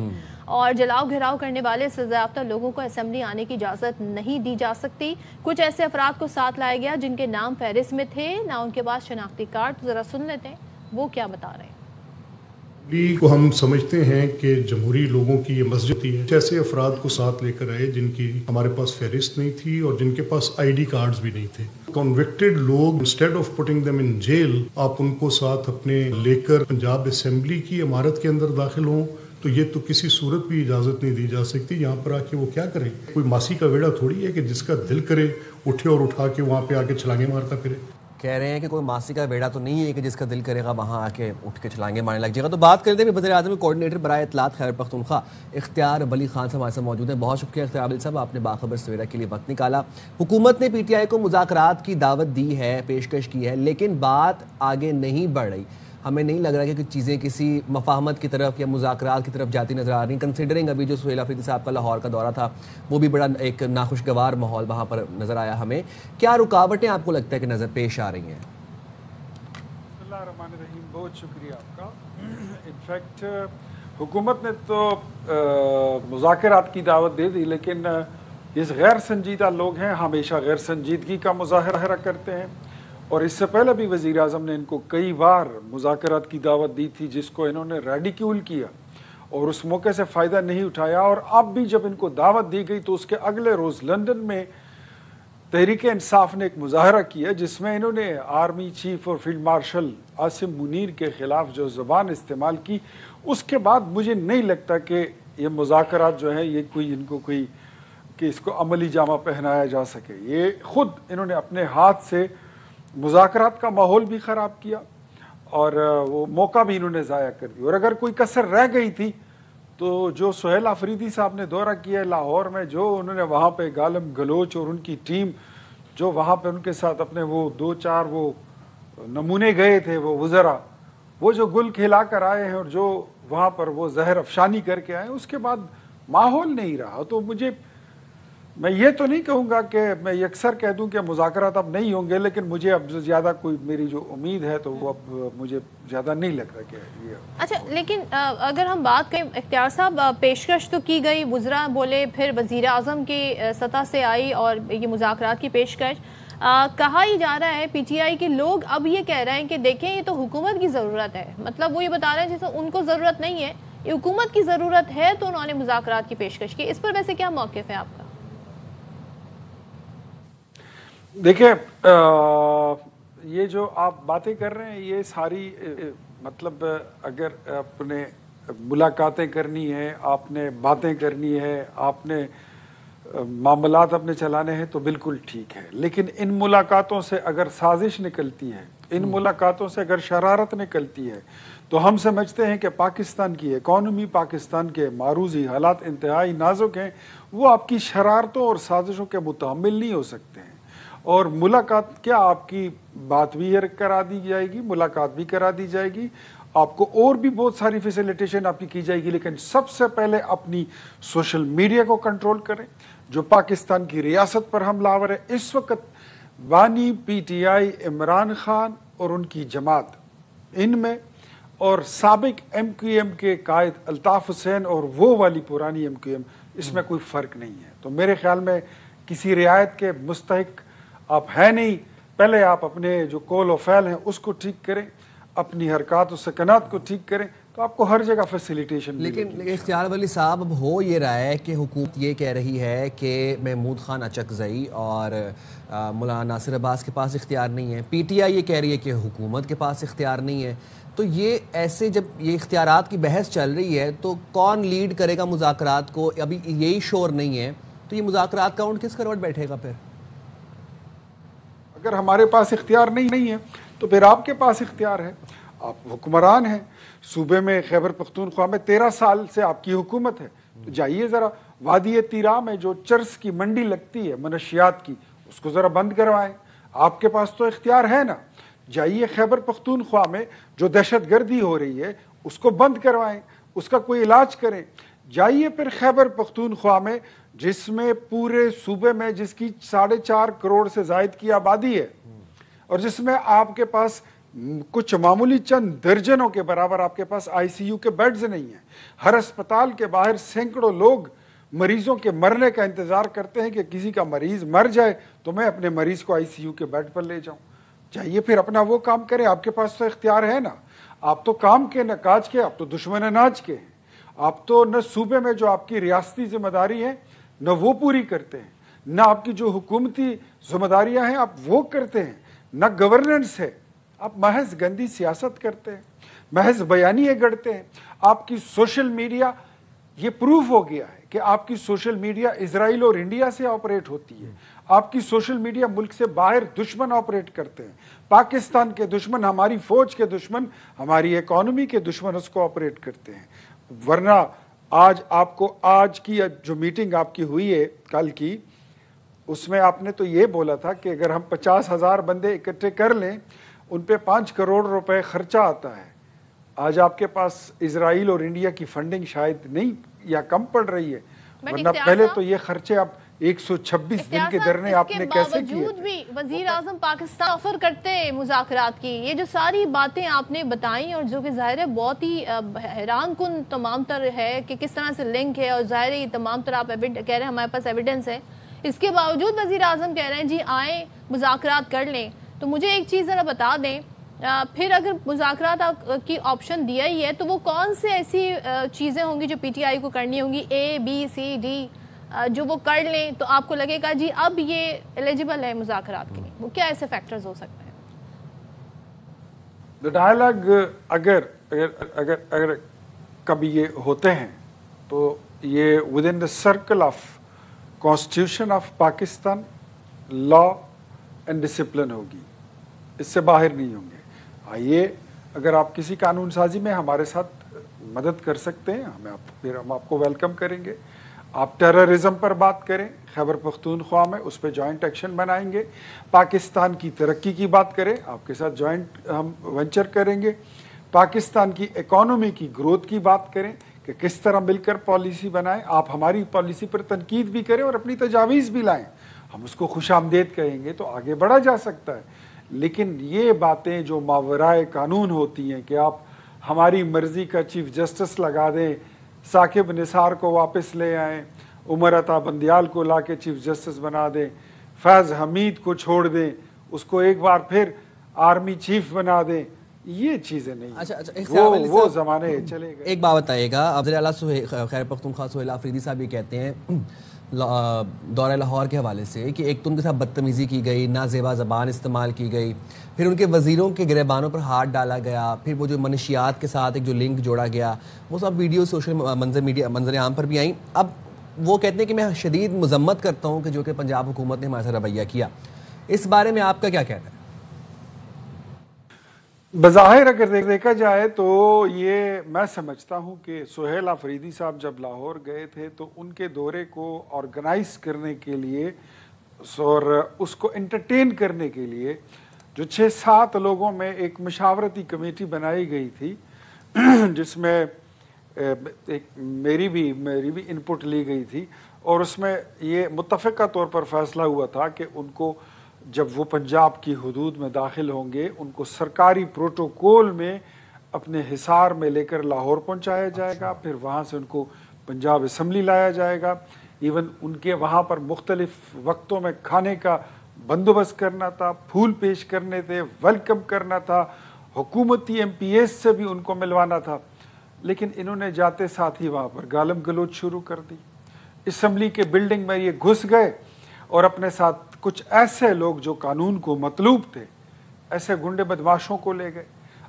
[SPEAKER 1] اور جلاؤ گھراؤ کرنے والے سزا یافتہ لوگوں کو اسمبلی آنے کی اجازت نہیں دی جا سکتی. کچھ ایسے افراد کو ساتھ لایا گیا جن کے نام فہرست میں تھے, نہ ان کے پاس شناختی کارڈ. ذرا سن لیتے ہیں وہ کیا بتا رہے ہیں.
[SPEAKER 13] کو ہم سمجھتے ہیں کہ جمہوری لوگوں کی یہ مسجد ہے, ایسے افراد کو ساتھ لے کر آئے جن کی ہمارے پاس فہرست نہیں تھی اور جن کے پاس آئی ڈی کارڈز بھی نہیں تھے. کنوکٹڈ لوگ instead of putting them in jail, آپ ان کو ساتھ اپنے لے کر پنجاب اسمبلی کی عمارت کے اندر داخل ہوں تو یہ تو کسی صورت بھی اجازت نہیں دی جا سکتی. یہاں پر آ کے وہ کیا کریں؟ کوئی ماسی کا ویڑا تھوڑی ہے کہ جس کا دل کرے اٹھے اور اٹھا کے وہاں پہ آ کے چھلانگیں مارتا پھرے.
[SPEAKER 2] کہہ رہے ہیں کہ کوئی ماسی کا بیڑا تو نہیں ہے کہ جس کا دل کرے گا وہاں آ کے اٹھ کے چھلانگے مارنے لگ جائے گا. تو بات کرتے ہیں وزیر اعظم کوآرڈینیٹر برائے اطلاعات خیبر پختونخوا اختیار ولی خان صاحب ہمارے ساتھ موجود ہیں. بہت شکریہ اختیار ولی صاحب, آپ نے باخبر سویرا کے لیے وقت نکالا. حکومت نے پی ٹی آئی کو مذاکرات کی دعوت دی ہے, پیشکش کی ہے, لیکن بات آگے نہیں بڑھ رہی. ہمیں نہیں لگ رہا کہ چیزیں کسی مفاہمت کی طرف یا مذاکرات کی طرف جاتی نظر آ رہی ہیں، کنسیڈرنگ ابھی جو سہیل آفریدی صاحب کا لاہور کا دورہ تھا وہ بھی بڑا ایک ناخوشگوار ماحول وہاں پر نظر آیا ہمیں. کیا رکاوٹیں آپ کو لگتا ہے کہ نظر پیش آ رہی ہیں؟
[SPEAKER 14] بسم اللہ الرحمن الرحیم، بہت شکریہ آپ کا. انفیکٹ حکومت نے تو مذاکرات کی دعوت دے دی، لیکن اس غیر سنجیدہ لوگ ہیں ہمیشہ غیر سنجیدگی کا مظاہرہ کرتے ہیں، اور اس سے پہلے بھی وزیر اعظم نے ان کو کئی بار مذاکرات کی دعوت دی تھی جس کو انہوں نے ریڈیکیول کیا اور اس موقع سے فائدہ نہیں اٹھایا. اور اب بھی جب ان کو دعوت دی گئی تو اس کے اگلے روز لندن میں تحریک انصاف نے ایک مظاہرہ کیا جس میں انہوں نے آرمی چیف اور فیلڈ مارشل عاصم منیر کے خلاف جو زبان استعمال کی، اس کے بعد مجھے نہیں لگتا کہ یہ مذاکرات جو ہیں یہ کوئی ان کو کوئی کہ اس کو عملی جامہ پہنایا جا سکے. یہ خود انہوں نے اپنے ہاتھ سے مذاکرات کا ماحول بھی خراب کیا اور وہ موقع بھی انہوں نے ضائع کر دیا. اور اگر کوئی کسر رہ گئی تھی تو جو سہیل آفریدی صاحب نے دورہ کیا لاہور میں، جو انہوں نے وہاں پہ غالب گلوچ اور ان کی ٹیم جو وہاں پہ ان کے ساتھ اپنے وہ 2-4 وہ نمونے گئے تھے وہ وزراء، وہ جو گل کھلا کر آئے ہیں اور جو وہاں پر وہ زہر افشانی کر کے آئے، اس کے بعد ماحول نہیں رہا. تو میں یہ تو نہیں کہوں گا کہ میں یکسر کہہ دوں کہ مذاکرات اب نہیں ہوں گے، لیکن مجھے اب زیادہ کوئی میری جو امید ہے تو وہ اب مجھے زیادہ نہیں لگ رہا کہ یہ.
[SPEAKER 1] اچھا، لیکن اگر ہم بات کریں اختیار صاحب، پیشکش تو کی گئی، وزراء بولے، پھر وزیر اعظم کی سطح سے آئی اور یہ مذاکرات کی پیشکش. کہا ہی جا رہا ہے پی ٹی آئی کے لوگ اب یہ کہہ رہے ہیں کہ دیکھیں یہ تو حکومت کی ضرورت ہے، مطلب وہ یہ بتا رہے ہیں جیسے ان کو ضرورت نہیں ہے، یہ حکومت کی ضرورت ہے تو انہوں نے مذاکرات کی پیشکش کی. اس پر ویسے کیا موقف ہے آپ کا؟
[SPEAKER 14] دیکھیں یہ جو آپ باتیں کر رہے ہیں یہ ساری مطلب اگر آپ نے ملاقاتیں کرنی ہے، آپ نے باتیں کرنی ہے، آپ نے معاملات اپنے چلانے ہیں تو بالکل ٹھیک ہے، لیکن ان ملاقاتوں سے اگر سازش نکلتی ہے، ان ملاقاتوں سے اگر شرارت نکلتی ہے تو ہم سمجھتے ہیں کہ پاکستان کی اکانومی، پاکستان کے معروضی حالات انتہائی نازک ہیں، وہ آپ کی شرارتوں اور سازشوں کے متحمل نہیں ہو سکتے ہیں. اور ملاقات کیا آپ کی بات بھی کرا دی جائے گی، ملاقات بھی کرا دی جائے گی، آپ کو اور بھی بہت ساری فیسیلیٹیشن آپ کی جائے گی، لیکن سب سے پہلے اپنی سوشل میڈیا کو کنٹرول کریں جو پاکستان کی ریاست پر حملہ آور ہے. اس وقت بانی پی ٹی آئی عمران خان اور ان کی جماعت ان میں اور سابق ایم کیو ایم کے قائد الطاف حسین اور وہ والی پرانی ایم کیو ایم، اس میں کوئی فرق نہیں ہے. تو میرے خیال میں کسی رعایت کے مستحق آپ ہے نہیں. پہلے آپ اپنے جو قول و فعل ہیں اس کو ٹھیک کریں، اپنی حرکات و سکنات کو ٹھیک کریں تو آپ کو ہر جگہ فیسیلیٹیشن.
[SPEAKER 2] لیکن اختیار ولی صاحب اب ہو یہ رہا ہے کہ حکومت یہ کہہ رہی ہے کہ محمود خان اچکزئی اور مولانا ناصر عباس کے پاس اختیار نہیں ہے، پی ٹی آئی یہ کہہ رہی ہے کہ حکومت کے پاس اختیار نہیں ہے. تو یہ ایسے جب یہ اختیارات کی بحث چل رہی ہے تو کون لیڈ کرے گا مذاکرات کو؟ ابھی یہی شور نہیں ہے تو یہ مذاکرات کا اونٹ کس کروٹ بیٹھے گا پھر؟
[SPEAKER 14] اگر ہمارے پاس اختیار نہیں ہے تو پھر آپ کے پاس اختیار ہے، آپ حکمران ہیں صوبے میں. خیبر پختونخوا میں 13 سال سے آپ کی حکومت ہے، تو جائیے ذرا وادی تیرا میں جو چرس کی منڈی لگتی ہے منشیات کی، اس کو ذرا بند کروائیں. آپ کے پاس تو اختیار ہے نا. جائیے خیبر پختونخوا میں جو دہشت گردی ہو رہی ہے اس کو بند کروائیں، اس کا کوئی علاج کریں. جائیے پھر خیبر پختونخوا میں جس میں پورے صوبے میں جس کی 4.5 کروڑ سے زائد کی آبادی ہے اور جس میں آپ کے پاس کچھ معمولی چند درجنوں کے برابر آپ کے پاس آئی سی یو کے بیڈز نہیں ہیں. ہر اسپتال کے باہر سینکڑوں لوگ مریضوں کے مرنے کا انتظار کرتے ہیں کہ کسی کا مریض مر جائے تو میں اپنے مریض کو آئی سی یو کے بیڈ پر لے جاؤں. جائیے پھر اپنا وہ کام کریں، آپ کے پاس تو اختیار ہے نا. آپ تو کام کے نہ کاج کے، آپ تو دشمن اناج کے ہیں. آپ تو نہ صوبے میں جو آپ کی ریاستی ذمہ داری ہے نہ وہ پوری کرتے ہیں، نہ آپ کی جو حکومتی ذمہ داریاں ہیں آپ وہ کرتے ہیں، نہ گورننس ہے. آپ محض گندی سیاست کرتے ہیں، محض بیانیے گڑتے ہیں. آپ کی سوشل میڈیا، یہ پروف ہو گیا ہے کہ آپ کی سوشل میڈیا اسرائیل اور انڈیا سے آپریٹ ہوتی ہے. آپ کی سوشل میڈیا ملک سے باہر دشمن آپریٹ کرتے ہیں. پاکستان کے دشمن، ہماری فوج کے دشمن، ہماری اکانومی کے دشمن اس کو آپریٹ کرتے ہیں. ورنہ آج کی جو میٹنگ آپ کی ہوئی ہے کل کی، اس میں آپ نے تو یہ بولا تھا کہ اگر ہم 50,000 بندے اکٹھے کر لیں ان پہ 5 کروڑ روپے خرچہ آتا ہے. آج آپ کے پاس اسرائیل اور انڈیا کی فنڈنگ شاید نہیں یا کم پڑ رہی ہے، ورنہ پہلے تو یہ خرچے آپ 126 دن کے درنے آپ نے کیسے کیے؟
[SPEAKER 1] باوجود بھی وزیر اعظم پاکستان آفر کرتے ہیں مذاکرات کی. یہ جو ساری باتیں آپ نے بتائیں اور جو کہ ظاہر ہے بہت ہی حیران کن تمام تر ہے کہ کس طرح سے لنک ہے، اور ظاہر ہے یہ تمام تر آپ کہہ رہے ہیں ہمارے پاس ایویڈنس ہے، اس کے باوجود وزیر اعظم کہہ رہے ہیں جی آئیں مذاکرات کر لیں. تو مجھے ایک چیز ذرا بتا دیں، پھر اگر مذاکرات کی آپشن دیا ہی ہے تو وہ کون سے ایسی چیزیں ہوں گی جو پی ٹی آئی کو کرنی ہوں گی، اے بی سی ڈی، جو وہ کر لیں تو آپ کو لگے گا جی اب یہ ایلیجیبل ہے مذاکرات کے لیے؟ وہ کیا ایسے فیکٹرز ہو سکتے ہیں؟
[SPEAKER 14] ڈائلاگ اگر کبھی یہ ہوتے ہیں تو یہ with in the circle of constitution of Pakistan, law and discipline ہوگی، اس سے باہر نہیں ہوں گے. آئیے اگر آپ کسی قانون سازی میں ہمارے ساتھ مدد کر سکتے ہیں ہم آپ کو ویلکم کریں گے. آپ ٹیررزم پر بات کریں خیبر پختونخوا میں، اس پہ جوائنٹ ایکشن بنائیں گے. پاکستان کی ترقی کی بات کریں، آپ کے ساتھ جوائنٹ ہم وینچر کریں گے. پاکستان کی اکانومی کی گروتھ کی بات کریں کہ کس طرح مل کر پالیسی بنائیں. آپ ہماری پالیسی پر تنقید بھی کریں اور اپنی تجاویز بھی لائیں، ہم اس کو خوش آمدید کہیں گے تو آگے بڑھا جا سکتا ہے. لیکن یہ باتیں جو ماورائے قانون ہوتی ہیں کہ آپ ہماری مرضی کا چیف جسٹس لگا دیں، ثاقب نثار کو واپس لے آئیں، عمر عطا بندیال کو لا کے چیف جسٹس بنا دیں، فیض حمید کو چھوڑ دیں، اس کو ایک بار پھر آرمی چیف بنا دیں، یہ چیزیں نہیں، وہ زمانے چلے گئے.
[SPEAKER 2] ایک بات بتائیے گا، وزیر اعلیٰ خیبر پختونخوا سہیل آفریدی صاحب یہ کہتے ہیں دورہ لاہور کے حوالے سے کہ ایک تو ان کے ساتھ بدتمیزی کی گئی، نازیبا زبان استعمال کی گئی، پھر ان کے وزیروں کے گریبانوں پر ہاتھ ڈالا گیا، پھر وہ جو منشیات کے ساتھ ایک جو لنک جوڑا گیا، وہ سب ویڈیو سوشل منظر عام پر بھی آئیں. اب وہ کہتے ہیں کہ میں شدید مذمت کرتا ہوں کہ جو کہ پنجاب حکومت نے ہمارے ساتھ رویہ کیا. اس بارے میں آپ کا کیا کہنا ہے؟
[SPEAKER 14] بظاہر اگر دیکھا جائے تو یہ میں سمجھتا ہوں کہ سہیل آفریدی صاحب جب لاہور گئے تھے تو ان کے دورے کو آرگنائز کرنے کے لیے اور اس کو انٹرٹین کرنے کے لیے جو 6-7 لوگوں میں ایک مشاورتی کمیٹی بنائی گئی تھی، جس میں میری بھی انپٹ لی گئی تھی، اور اس میں یہ متفقہ طور پر فیصلہ ہوا تھا کہ ان کو جب وہ پنجاب کی حدود میں داخل ہوں گے ان کو سرکاری پروٹوکول میں اپنے حصار میں لے کر لاہور پہنچایا جائے گا، پھر وہاں سے ان کو پنجاب اسمبلی لایا جائے گا. ایون ان کے وہاں پر مختلف وقتوں میں کھانے کا بندوبست کرنا تھا، پھول پیش کرنے تھے، ویلکم کرنا تھا، حکومتی ایم پی ایس سے بھی ان کو ملوانا تھا. لیکن انہوں نے جاتے ساتھ ہی وہاں پر گالم گلوچ شروع کر دی. اسمبلی کے بلڈنگ میں یہ گھس گئے اور اپنے ساتھ کچھ ایسے لوگ جو قانون کو مطلوب تھے، ایسے گنڈے بدماشوں کو لے گئے،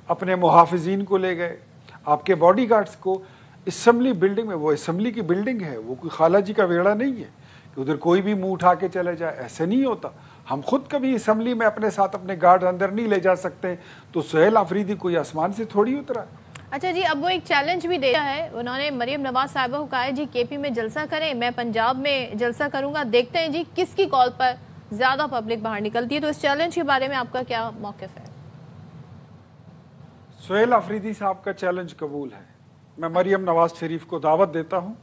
[SPEAKER 14] اپنے محافظین کو لے گئے، آپ کے باڈی گارڈز کو. اسمبلی بلڈنگ میں، وہ اسمبلی کی بلڈنگ ہے، وہ کوئی خالہ جی کا ویڑا نہیں ہے کہ ادھر کوئی بھی منہ اٹھا کے چلے جائے، ایسے نہیں ہوتا. ہم خود کبھی اسمبلی میں اپنے ساتھ اپنے گارڈ اندر نہیں لے جا سکتے، تو سہیل آفریدی کوئی آسمان سے تھوڑی اترا.
[SPEAKER 1] اچھا جی، اب وہ ایک چیلنج بھی دیا ہے، انہوں نے مریم نواز صاحبہ کو کہا ہے جی کے پی میں جلسہ کریں، میں پنجاب میں جلسہ کروں گا، دیکھتے ہیں جی کس کی کال پر زیادہ پبلک باہر نکلتی ہے. تو اس چیلنج کے بارے میں آپ کا کیا موقف ہے؟
[SPEAKER 14] سہیل آفریدی صاحب کا چیلنج قبول ہے. میں مریم نواز شریف کو دعوت دیتا ہوں.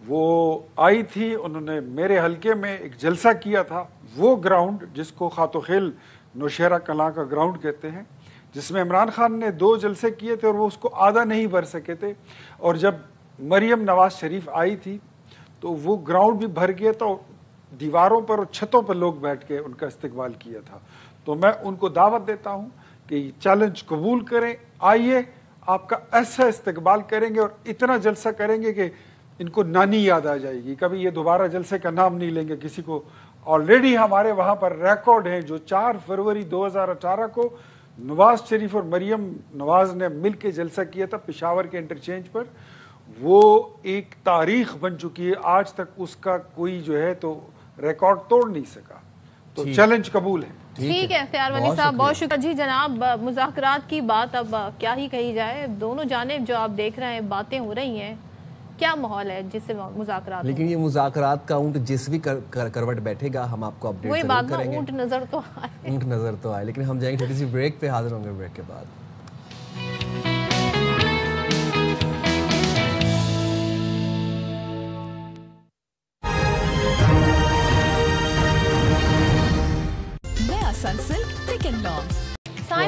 [SPEAKER 14] وہ آئی تھی، انہوں نے میرے حلقے میں ایک جلسہ کیا تھا، وہ گراؤنڈ جس کو خاتو خیل نوشہرہ کلاں کا گراؤنڈ کہتے ہیں، جس میں عمران خان نے 2 جلسے کیے تھے اور وہ اس کو آدھا نہیں بھر سکے تھے. اور جب مریم نواز شریف آئی تھی تو وہ گراؤنڈ بھی بھر گیا تھا، دیواروں پر اور چھتوں پر لوگ بیٹھ کے ان کا استقبال کیا تھا. تو میں ان کو دعوت دیتا ہوں کہ یہ چیلنج قبول کریں، آئیے، آپ کا ایسا استقبال کریں گے اور اتنا جلسہ کریں گے کہ ان کو نانی یاد آ جائے گی، کبھی یہ دوبارہ جلسے کا نام نہیں لیں گے کسی کو. آلریڈی ہمارے وہاں پر ریکارڈ ہیں جو 4 فروری 2018 کو نواز شریف اور مریم نواز نے مل کے جلسہ کیا تھا پشاور کے انٹرچینج پر. وہ ایک تاریخ بن چکی ہے، آج تک اس کا کوئی جو ہے تو ریکارڈ توڑ نہیں سکا. تو چیلنج قبول ہے.
[SPEAKER 1] ٹھیک ہے اختیار ولی صاحب، بہت شکریہ. جی جناب، مذاکرات کی بات اب کیا ہی کہی جائے، دونوں جانب جو آپ دیکھ رہے ہیں باتیں ہو رہی ہیں، کیا ماحول ہے جس سے مذاکرات؟
[SPEAKER 2] لیکن یہ مذاکرات کا اونٹ جس بھی کروٹ بیٹھے گا ہم آپ کو اپڈیٹ ضرور کریں گے.
[SPEAKER 1] وہی بات نا، اونٹ نظر تو آئے،
[SPEAKER 2] لیکن ہم جائیں گے چھوٹی سی بریک پہ، حاضر ہوں گے بریک کے بعد.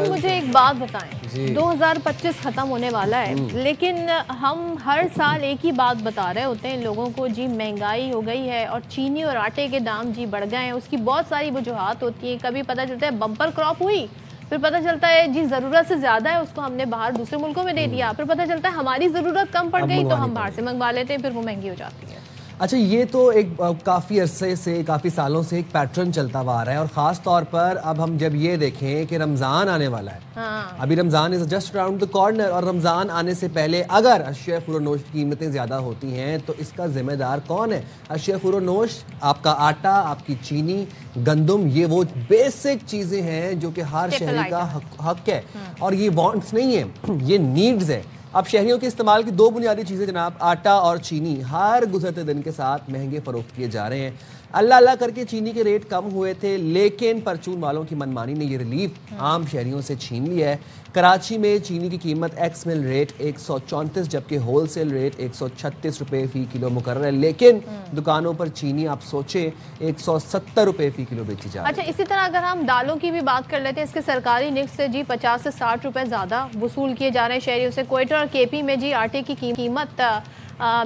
[SPEAKER 1] سائن مجھے ایک بات بتائیں، 2025 ختم ہونے والا ہے، لیکن ہم ہر سال ایک ہی بات بتا رہے ہوتے ہیں لوگوں کو، جی مہنگائی ہو گئی ہے اور چینی اور آٹے کے دام جی بڑھ گئے ہیں. اس کی بہت ساری وجوہات ہوتی ہیں. کبھی پتہ چلتا ہے بمپر کراپ ہوئی، پھر پتہ چلتا ہے جی ضرورت سے زیادہ ہے، اس کو ہم نے باہر دوسرے ملکوں میں دے دیا، پھر پتہ چلتا ہے ہماری ضرورت کم پڑ گئی تو ہم باہر سے منگوا لیتے ہیں، پھر وہ مہنگی ہو جاتی ہے.
[SPEAKER 2] اچھا، یہ تو ایک کافی عرصے سے، کافی سالوں سے ایک پیٹرن چلتا ہوا آ رہا ہے، اور خاص طور پر اب ہم جب یہ دیکھیں کہ رمضان آنے والا ہے، ابھی Ramzan is just around the corner, اور رمضان آنے سے پہلے اگر اشیاء فروشت کی قیمتیں زیادہ ہوتی ہیں تو اس کا ذمہ دار کون ہے؟ اشیاء فروشت، آپ کا آٹا، آپ کی چینی، گندم، یہ وہ بیسک چیزیں ہیں جو کہ ہر شہری کا حق ہے، اور یہ وانٹس نہیں ہے، یہ نیڈز ہے. اب شہریوں کے استعمال کی دو بنیادی چیزیں جناب، آٹا اور چینی، ہر گزرتے دن کے ساتھ مہنگے فروخت کیے جا رہے ہیں. اللہ اللہ کر کے چینی کے ریٹ کم ہوئے تھے، لیکن پرچون والوں کی منمانی نے یہ ریلیف عام شہریوں سے چھین لیا ہے. کراچی میں چینی کی قیمت ایکس مل ریٹ 134 جبکہ ہول سیل ریٹ 136 روپے فی کلو مقرر ہے، لیکن دکانوں پر چینی آپ سوچیں 170 روپے فی کلو بیچی جا رہی ہے.
[SPEAKER 1] اچھا، اسی طرح اگر ہم دالوں کی بھی بات کر لیتے ہیں، اس کے سرکاری نرخ سے جی 50 سے 60 روپے زیادہ وصول کیے جا رہے ہیں شہریوں سے. کوئٹہ اور کے پی میں جی آٹے کی قیمت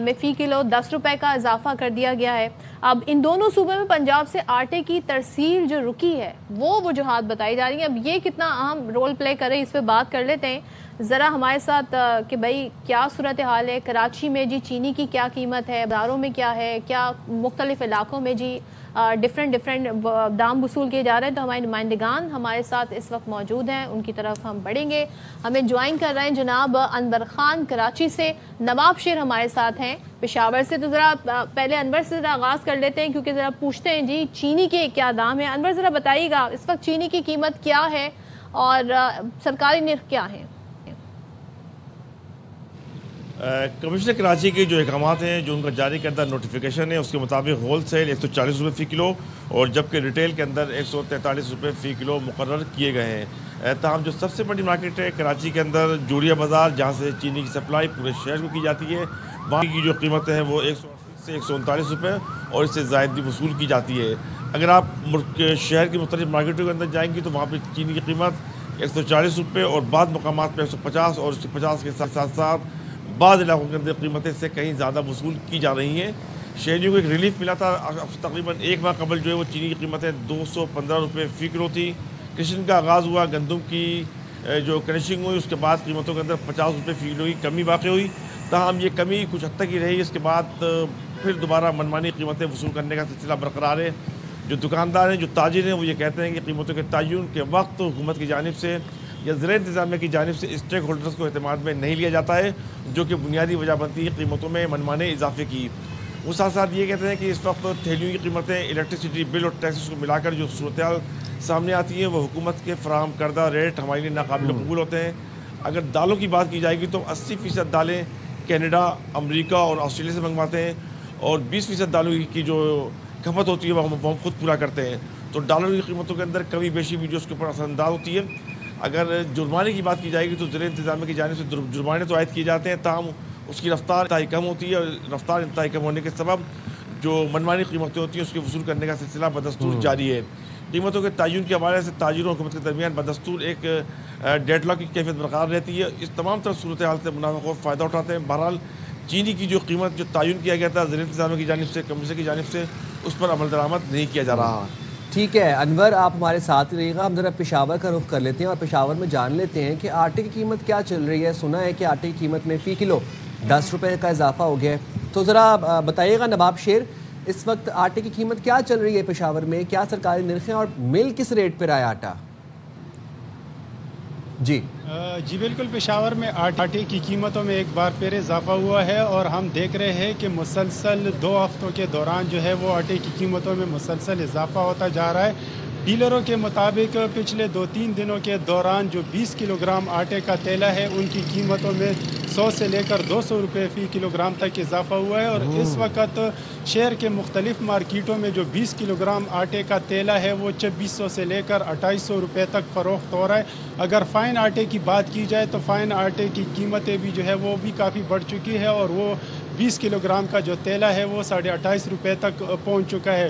[SPEAKER 1] میں فی کلو 10 روپے کا اضافہ کر دیا گیا ہے. اب ان دونوں صوبے میں پنجاب سے آٹے کی ترسیل جو رکی ہے وہ وجوہات بتائی جا رہی ہیں. اب یہ کتنا اہم رول پلے کر رہے ہیں، اس پہ بات کر لیتے ہیں ذرا ہمارے ساتھ کہ بھائی کیا صورتحال ہے کراچی میں جی، چینی کی کیا قیمت ہے، بازاروں میں کیا ہے، کیا مختلف علاقوں میں جی ڈفرینٹ دام وصول کیے جا رہے ہیں. تو ہمارے نمائندگان ہمارے ساتھ اس وقت موجود ہیں، ان کی طرف ہم بڑھیں گے. ہمیں جوائن کر رہے ہیں جناب انور خان کراچی سے، نواب شیر ہمارے ساتھ ہیں پشاور سے. تو ذرا پہلے انور سے ذرا آغاز کر لیتے ہیں، کیونکہ ذرا پوچھتے ہیں جی چینی کے کیا دام ہے. انور ذرا بتائیے گا اس وقت چینی کی قیمت کیا ہے اور سرکاری نرخ کیا ہے؟
[SPEAKER 15] کمشنر کراچی کے جو احکامات ہیں، جو ان کا جاری کردہ نوٹیفیکیشن ہے، اس کے مطابق ہول سیل 140 روپے فی کلو اور جبکہ ریٹیل کے اندر 143 روپے فی کلو مقرر کیے گئے ہیں. تاہم جو سب سے بڑی مارکیٹ ہے کراچی کے اندر جوڑیا بازار، جہاں سے چینی کی سپلائی پورے شہر کو کی جاتی ہے، وہاں کی جو قیمتیں ہیں وہ 180 سے 139 روپے اور اس سے زائد بھی وصول کی جاتی ہے. اگر آپ شہر کی مختلف مارکیٹوں کے اندر جائیں گی تو وہاں پہ چینی کی قیمت 140 روپے اور بعض مقامات پہ 150 اور 150 کے ساتھ ساتھ بعض علاقوں کے اندر قیمتیں سے کہیں زیادہ وصول کی جا رہی ہیں. شہریوں کو ایک ریلیف ملا تھا، تقریباً ایک ماہ قبل جو ہے وہ چینی کی قیمتیں 215 روپے فی کلو تھی. کرشن کا آغاز ہوا، گندم کی جو کنیشنگ ہوئی، اس کے بعد قیمتوں کے اندر 50 روپے فی کلو کی کمی واقع ہوئی. تاہم یہ کمی کچھ حد تک ہی رہی، اس کے بعد پھر دوبارہ منمانی قیمتیں وصول کرنے کا سلسلہ برقرار ہے. جو دکاندار ہیں، جو تاجر ہیں، وہ یہ کہتے ہیں کہ قیمتوں کے تعین کے وقت حکومت کی جانب سے یا زیر انتظامیہ کی جانب سے اسٹیک ہولڈرز کو اعتماد میں نہیں لیا جاتا ہے، جو کہ بنیادی وجہ بنتی ہے قیمتوں میں منمانے اضافے کی. وہ ساتھ ساتھ یہ کہتے ہیں کہ اس وقت تھیلیوں کی قیمتیں الیکٹریسٹی بل اور ٹیکسز کو ملا کر جو صورتحال سامنے آتی ہیں وہ حکومت کے فراہم کردہ ریٹ ہمارے لیے ناقابل قبول ہوتے ہیں. اگر دالوں کی بات کی جائے گی تو 80% دالیں کینیڈا، امریکہ اور آسٹریلیا سے منگواتے ہیں اور 20% دالوں کی جو کھپت ہوتی ہے وہ ہم خود پورا کرتے ہیں. تو ڈالر کی قیمتوں کے اندر کمی بیشی بھی جو اس کے اوپر اثر انداز ہوتی ہے. اگر جرمانے کی بات کی جائے گی تو ضلع انتظامیہ کی جانب سے جرمانے تو عائد کیے جاتے ہیں، تاہم اس کی رفتار انتہائی کم ہوتی ہے اور رفتار انتہائی کم ہونے کے سبب جو منمانی قیمتیں ہوتی ہیں اس کے وصول کرنے کا سلسلہ بدستور جاری ہے. قیمتوں کے تعین کے حوالے سے تاجروں اور حکومت کے درمیان بدستور ایک ڈیڈ لاک کی کیفیت برقرار رہتی ہے. اس تمام طرح صورتحال سے منافع خور فائدہ اٹھاتے ہیں. بہرحال چینی کی جو قیمت جو تعین کیا گیا تھا ضلع انتظامیہ کی جانب سے، کمیشن کی جانب سے، اس پر عمل درآمد نہیں کیا جا رہا.
[SPEAKER 2] ٹھیک ہے انور، آپ ہمارے ساتھ رہیے گا. ہم ذرا پشاور کا رخ کر لیتے ہیں اور پشاور میں جان لیتے ہیں کہ آٹے کی قیمت کیا چل رہی ہے. سنا ہے کہ آٹے کی قیمت میں فی کلو 10 روپے کا اضافہ ہو گیا ہے. تو ذرا بتائیے گا نواب شیر، اس وقت آٹے کی قیمت کیا چل رہی ہے پشاور میں، کیا سرکاری نرخ ہیں اور مل کس ریٹ پہ رہا ہے آٹا؟ جی
[SPEAKER 16] بالکل، پشاور میں آٹے کی قیمتوں میں ایک بار پھر اضافہ ہوا ہے اور ہم دیکھ رہے ہیں کہ مسلسل 2 ہفتوں کے دوران جو ہے وہ آٹے کی قیمتوں میں مسلسل اضافہ ہوتا جا رہا ہے. ڈیلروں کے مطابق پچھلے 2-3 دنوں کے دوران جو 20 کلو گرام آٹے کا تیلا ہے ان کی قیمتوں میں 100 سے لے کر 200 روپے فی کلو گرام تک اضافہ ہوا ہے. اور اس وقت شہر کے مختلف مارکیٹوں میں جو 20 کلو گرام آٹے کا تیلا ہے وہ 2600 سے لے کر 2800 روپے تک فروخت ہو رہا ہے. اگر فائن آٹے کی بات کی جائے تو فائن آٹے کی قیمتیں بھی جو ہے وہ بھی کافی بڑھ چکی ہے اور وہ 20 کلو گرام کا جو تیلا ہے وہ 28.5 روپے تک پہنچ چکا ہے.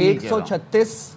[SPEAKER 2] 136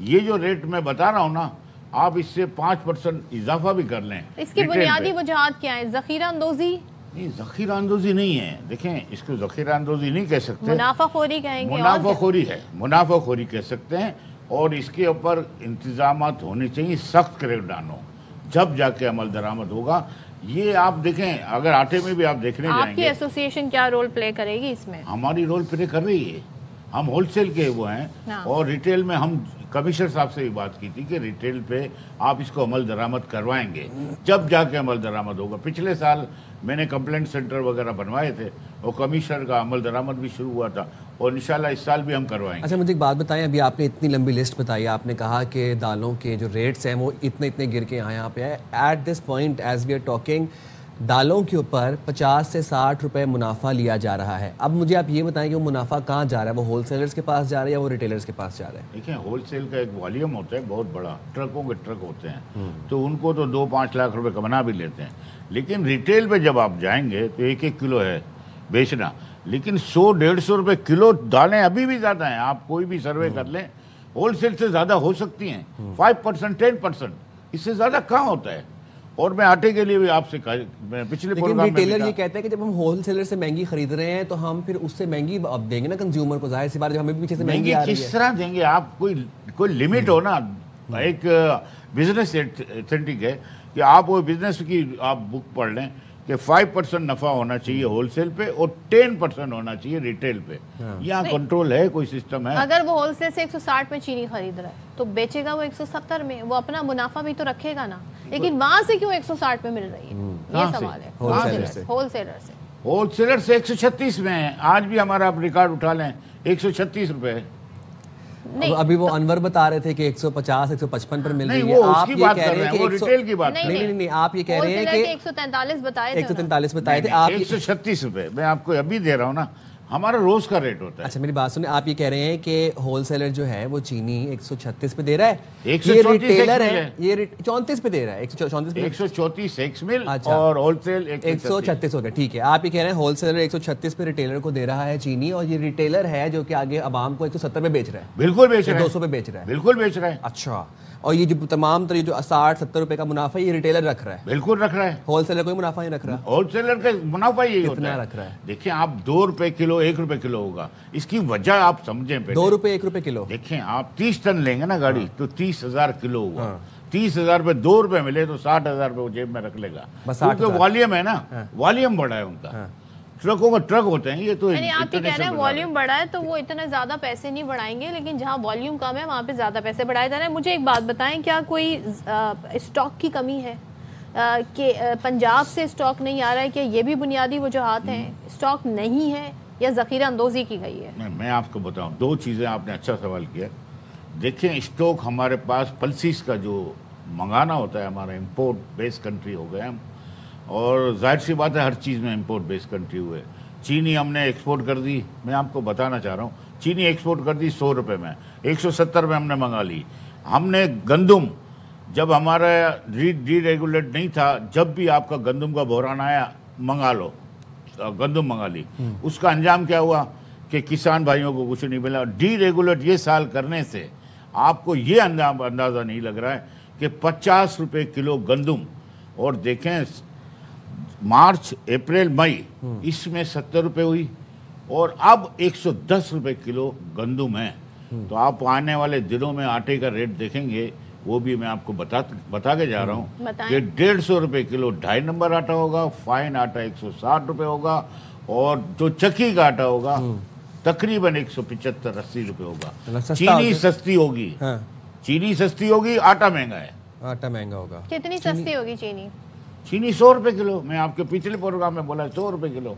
[SPEAKER 17] یہ جو ریٹ میں بتا رہا ہوں نا، آپ اس سے 5% اضافہ بھی کر لیں.
[SPEAKER 1] اس کی بنیادی وجوہات کیا ہے؟ ذخیرہ اندوزی؟
[SPEAKER 17] نہیں، ذخیرہ اندوزی نہیں ہے. دیکھیں، اس کو ذخیرہ اندوزی نہیں کہہ سکتے،
[SPEAKER 1] منافع خوری کہیں گے.
[SPEAKER 17] منافع خوری ہے، منافع خوری کہہ سکتے ہیں. اور اس کے اوپر انتظامات ہونے چاہیے، سخت کریک ڈاؤن ہو، جب جا کے عمل درآمد ہوگا. یہ آپ دیکھیں، اگر آٹے میں بھی آپ دیکھنے جائیں گے،
[SPEAKER 1] آپ کی ایسوسی ایشن کیا رول پلے کرے گی اس میں؟
[SPEAKER 17] ہماری رول پلے کر رہی ہے. ہم ہول سیل کے وہ ہیں، اور ریٹیل میں ہم کمشنر صاحب سے بھی بات کی تھی کہ ریٹیل پہ آپ اس کو عمل درآمد کروائیں گے، جب جا کے عمل درآمد ہوگا. پچھلے سال میں نے کمپلینٹ سینٹر وغیرہ بنوائے تھے، اور کمشنر کا عمل درآمد بھی شروع ہوا تھا، اور انشاءاللہ اس سال بھی ہم کروائیں گے.
[SPEAKER 2] اچھا، مجھے ایک بات بتائیں، ابھی آپ نے اتنی لمبی لسٹ بتائی، آپ نے کہا کہ دالوں کے جو ریٹس ہیں وہ اتنے گر کے یہاں پہ آئے. At this point as we are talking, دالوں کے اوپر 50 سے 60 روپے منافع لیا جا رہا ہے. اب مجھے آپ یہ بتائیں کہ وہ منافع کہاں جا رہا ہے؟ وہ ہول سیلرز کے پاس جا رہا ہے یا وہ ریٹیلرز کے پاس جا رہا ہے؟
[SPEAKER 17] دیکھیں، ہول سیل کا ایک والیوم ہوتا ہے بہت بڑا، ٹرکوں کے ٹرک ہوتے ہیں، تو ان کو تو 2-5 لاکھ روپے کمانا بھی لیتے ہیں. لیکن ریٹیل پہ جب آپ جائیں گے تو 1-1 کلو ہے بیچنا، لیکن 100-150 روپے کلو دالیں ابھی بھی زیادہ ہیں. آپ کوئی بھی سروے کر لیں، ہول سیل سے زیادہ ہو سکتی ہیں، 5%, 10%، اس سے زیادہ کہاں ہوتا ہے. اور میں آٹے کے لیے بھی آپ سے پچھلے
[SPEAKER 2] لیکن ریٹیلر یہ کہتے ہیں کہ جب ہم ہول سیلر سے مہنگی خرید رہے ہیں تو ہم پھر اس سے مہنگی اب دیں گے نا کنزیومر کو. ظاہر سی بات، جب ہمیں بھی پیچھے سے مہنگی آ رہی ہے،
[SPEAKER 17] کس طرح دیں گے آپ؟ کوئی لمٹ ہو نا. ایک بزنس ایتھنٹک ہے کہ آپ وہ بزنس کی آپ بک پڑھ لیں کہ 5% نفع ہونا چاہیے ہول سیل پہ اور 10% ہونا چاہیے ریٹیل پہ. یہاں کنٹرول ہے، کوئی سسٹم ہے.
[SPEAKER 1] اگر وہ ہول سیل سے 160 میں چینی خرید رہا ہے تو بیچے گا وہ 170 میں، وہ اپنا منافع بھی تو رکھے گا نا. لیکن وہاں سے کیوں 160 میں مل رہی ہے؟ یہ سوال ہے. ہول
[SPEAKER 17] سیلر سے 136 میں ہے. آج بھی ہمارا آپ ریکارڈ اٹھا لیں، 136 روپے.
[SPEAKER 2] ابھی وہ انور بتا رہے تھے کہ 150 155 پر مل رہی ہے.
[SPEAKER 17] آپ یہ کہہ رہے ہیں کہ ریٹیل کی بات
[SPEAKER 2] نہیں، آپ یہ کہہ رہے ہیں کہ
[SPEAKER 1] 143 بتائے تھے.
[SPEAKER 2] 143 بتائے تھے.
[SPEAKER 17] 136 روپے میں آپ کو ابھی دے رہا ہوں نا، ہمارا روز کا ریٹ ہوتا ہے.
[SPEAKER 2] اچھا، میری بات سنیں، آپ یہ کہہ رہے ہیں کہ ہول سیلر جو ہے وہ چینی 136 پہ دے رہا ہے، یہ ریٹیلر ہے یہ 34 پہ دے رہا ہے.
[SPEAKER 17] 134 ایکس مل اور ہول سیل
[SPEAKER 2] 136 ہو گیا. ٹھیک ہے، آپ یہ کہہ رہے ہیں ہول سیلر 136 پہ ریٹیلر کو دے رہا ہے چینی، اور یہ ریٹیلر ہے جو کہ آگے عوام کو 170 پہ بیچ رہا ہے.
[SPEAKER 17] بالکل بیچ رہا ہے،
[SPEAKER 2] 200 پہ بیچ رہا ہے.
[SPEAKER 17] بالکل بیچ رہا ہے.
[SPEAKER 2] اچھا، اور یہ جو تمام تر جو 60-70 روپے کا منافع یہ ریٹیلر رکھ رہا ہے؟
[SPEAKER 17] بالکل رکھ رہا ہے.
[SPEAKER 2] ہول سیلر کوئی منافع نہیں رکھ رہا.
[SPEAKER 17] ہول سیلر کا منافع یہی ہوتا ہے.
[SPEAKER 2] رکھ رہا ہے.
[SPEAKER 17] دیکھیں، آپ 2 روپے کلو 1 روپے کلو ہوگا. اس کی وجہ آپ سمجھیں پہلے.
[SPEAKER 2] 2 روپے 1 روپے کلو.
[SPEAKER 17] دیکھیں، آپ 30 ٹن لیں گے نا گاڑی تو 30,000 کلو ہوگا. 30,000 پہ 2 روپے ملے تو 60,000 روپے وہ جیب میں رکھ لے گا. کیونکہ والیوم ہے نا، والیوم بڑا ہے ان کا. ٹرکوں کا ٹرک ہوتے ہیں یہ تو.
[SPEAKER 1] آپ یہ کہہ رہے ہیں والیوم بڑا ہے تو وہ اتنا زیادہ پیسے نہیں بڑھائیں گے، لیکن جہاں والیوم کم ہے وہاں پہ زیادہ پیسے بڑھائے جا رہے ہیں. مجھے ایک بات بتائیں، کیا کوئی اسٹاک کی کمی ہے کہ پنجاب سے اسٹاک نہیں آ رہا ہے؟ کہ یہ بھی بنیادی وجوہات ہیں؟ اسٹاک نہیں ہے یا ذخیرہ اندوزی کی گئی ہے؟
[SPEAKER 17] میں آپ کو بتاؤں 2 چیزیں. آپ نے اچھا سوال کیا. دیکھیں، اسٹاک ہمارے پاس پلسیز کا جو منگانا ہوتا ہے، ہمارا امپورٹ بیس کنٹری ہو گئے ہم، اور ظاہر سی بات ہے ہر چیز میں امپورٹ بیس کنٹری ہوئے. چینی ہم نے ایکسپورٹ کر دی. میں آپ کو بتانا چاہ رہا ہوں، چینی ایکسپورٹ کر دی 100 روپے میں، 170 میں ہم نے منگا لی. ہم نے گندم، جب ہمارا ڈی ریگولیٹ نہیں تھا، جب بھی آپ کا گندم کا بحران آیا منگا لو، گندم منگا لی. اس کا انجام کیا ہوا کہ کسان بھائیوں کو کچھ نہیں ملا. ڈی ریگولیٹ یہ سال کرنے سے آپ کو یہ اندازہ نہیں لگ رہا ہے کہ 50 روپے کلو گندم، اور دیکھیں مارچ اپریل مئی اس میں 70 روپے ہوئی، اور اب 110 روپے کلو گندم ہے. تو آپ آنے والے دنوں میں آٹے کا ریٹ دیکھیں گے، وہ بھی میں آپ کو بتا کے جا رہا ہوں کہ 150 روپے کلو 2.5 نمبر آٹا ہوگا، فائن آٹا 160 روپے ہوگا، اور جو چکی کا آٹا ہوگا تقریباً 175-80 روپے ہوگا. چینی سستی ہوگی، چینی سستی ہوگی، آٹا مہنگا ہے.
[SPEAKER 2] آٹا مہنگا ہوگا.
[SPEAKER 1] کتنی سستی ہوگی چینی؟
[SPEAKER 17] چینی 100 روپے کلو. میں آپ کے پچھلے پروگرام میں بولا 100 روپے کلو.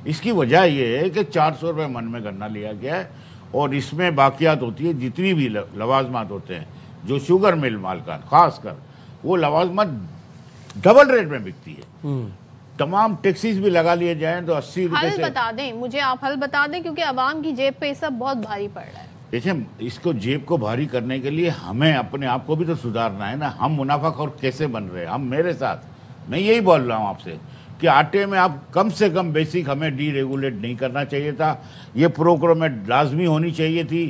[SPEAKER 17] اس کی وجہ یہ ہے کہ 400 روپے من میں گنا لیا گیا ہے، اور اس میں باقیات ہوتی ہے. جتنی بھی لوازمات ہوتے ہیں جو شوگر مل مالکان خاص کر، وہ لوازمات ڈبل ریٹ میں بکتی ہے. تمام ٹیکسیز بھی لگا لیے جائیں تو 80 روپے سے.
[SPEAKER 1] حل بتا دیں مجھے، آپ حل بتا دیں، کیونکہ عوام کی جیب پہ یہ سب بہت بھاری پڑ رہا ہے.
[SPEAKER 17] دیکھیں، اس کو جیب کو بھاری کرنے کے لیے ہمیں اپنے آپ کو بھی تو سدھارنا ہے نا. ہم منافع خور کیسے بن رہے ہیں؟ ہم میرے ساتھ میں یہی بول رہا ہوں آپ سے کہ آٹے میں آپ کم سے کم بیسک ہمیں ڈی ریگولیٹ نہیں کرنا چاہیے تھا. یہ پروکیورمنٹ لازمی ہونی چاہیے تھی.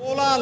[SPEAKER 18] 16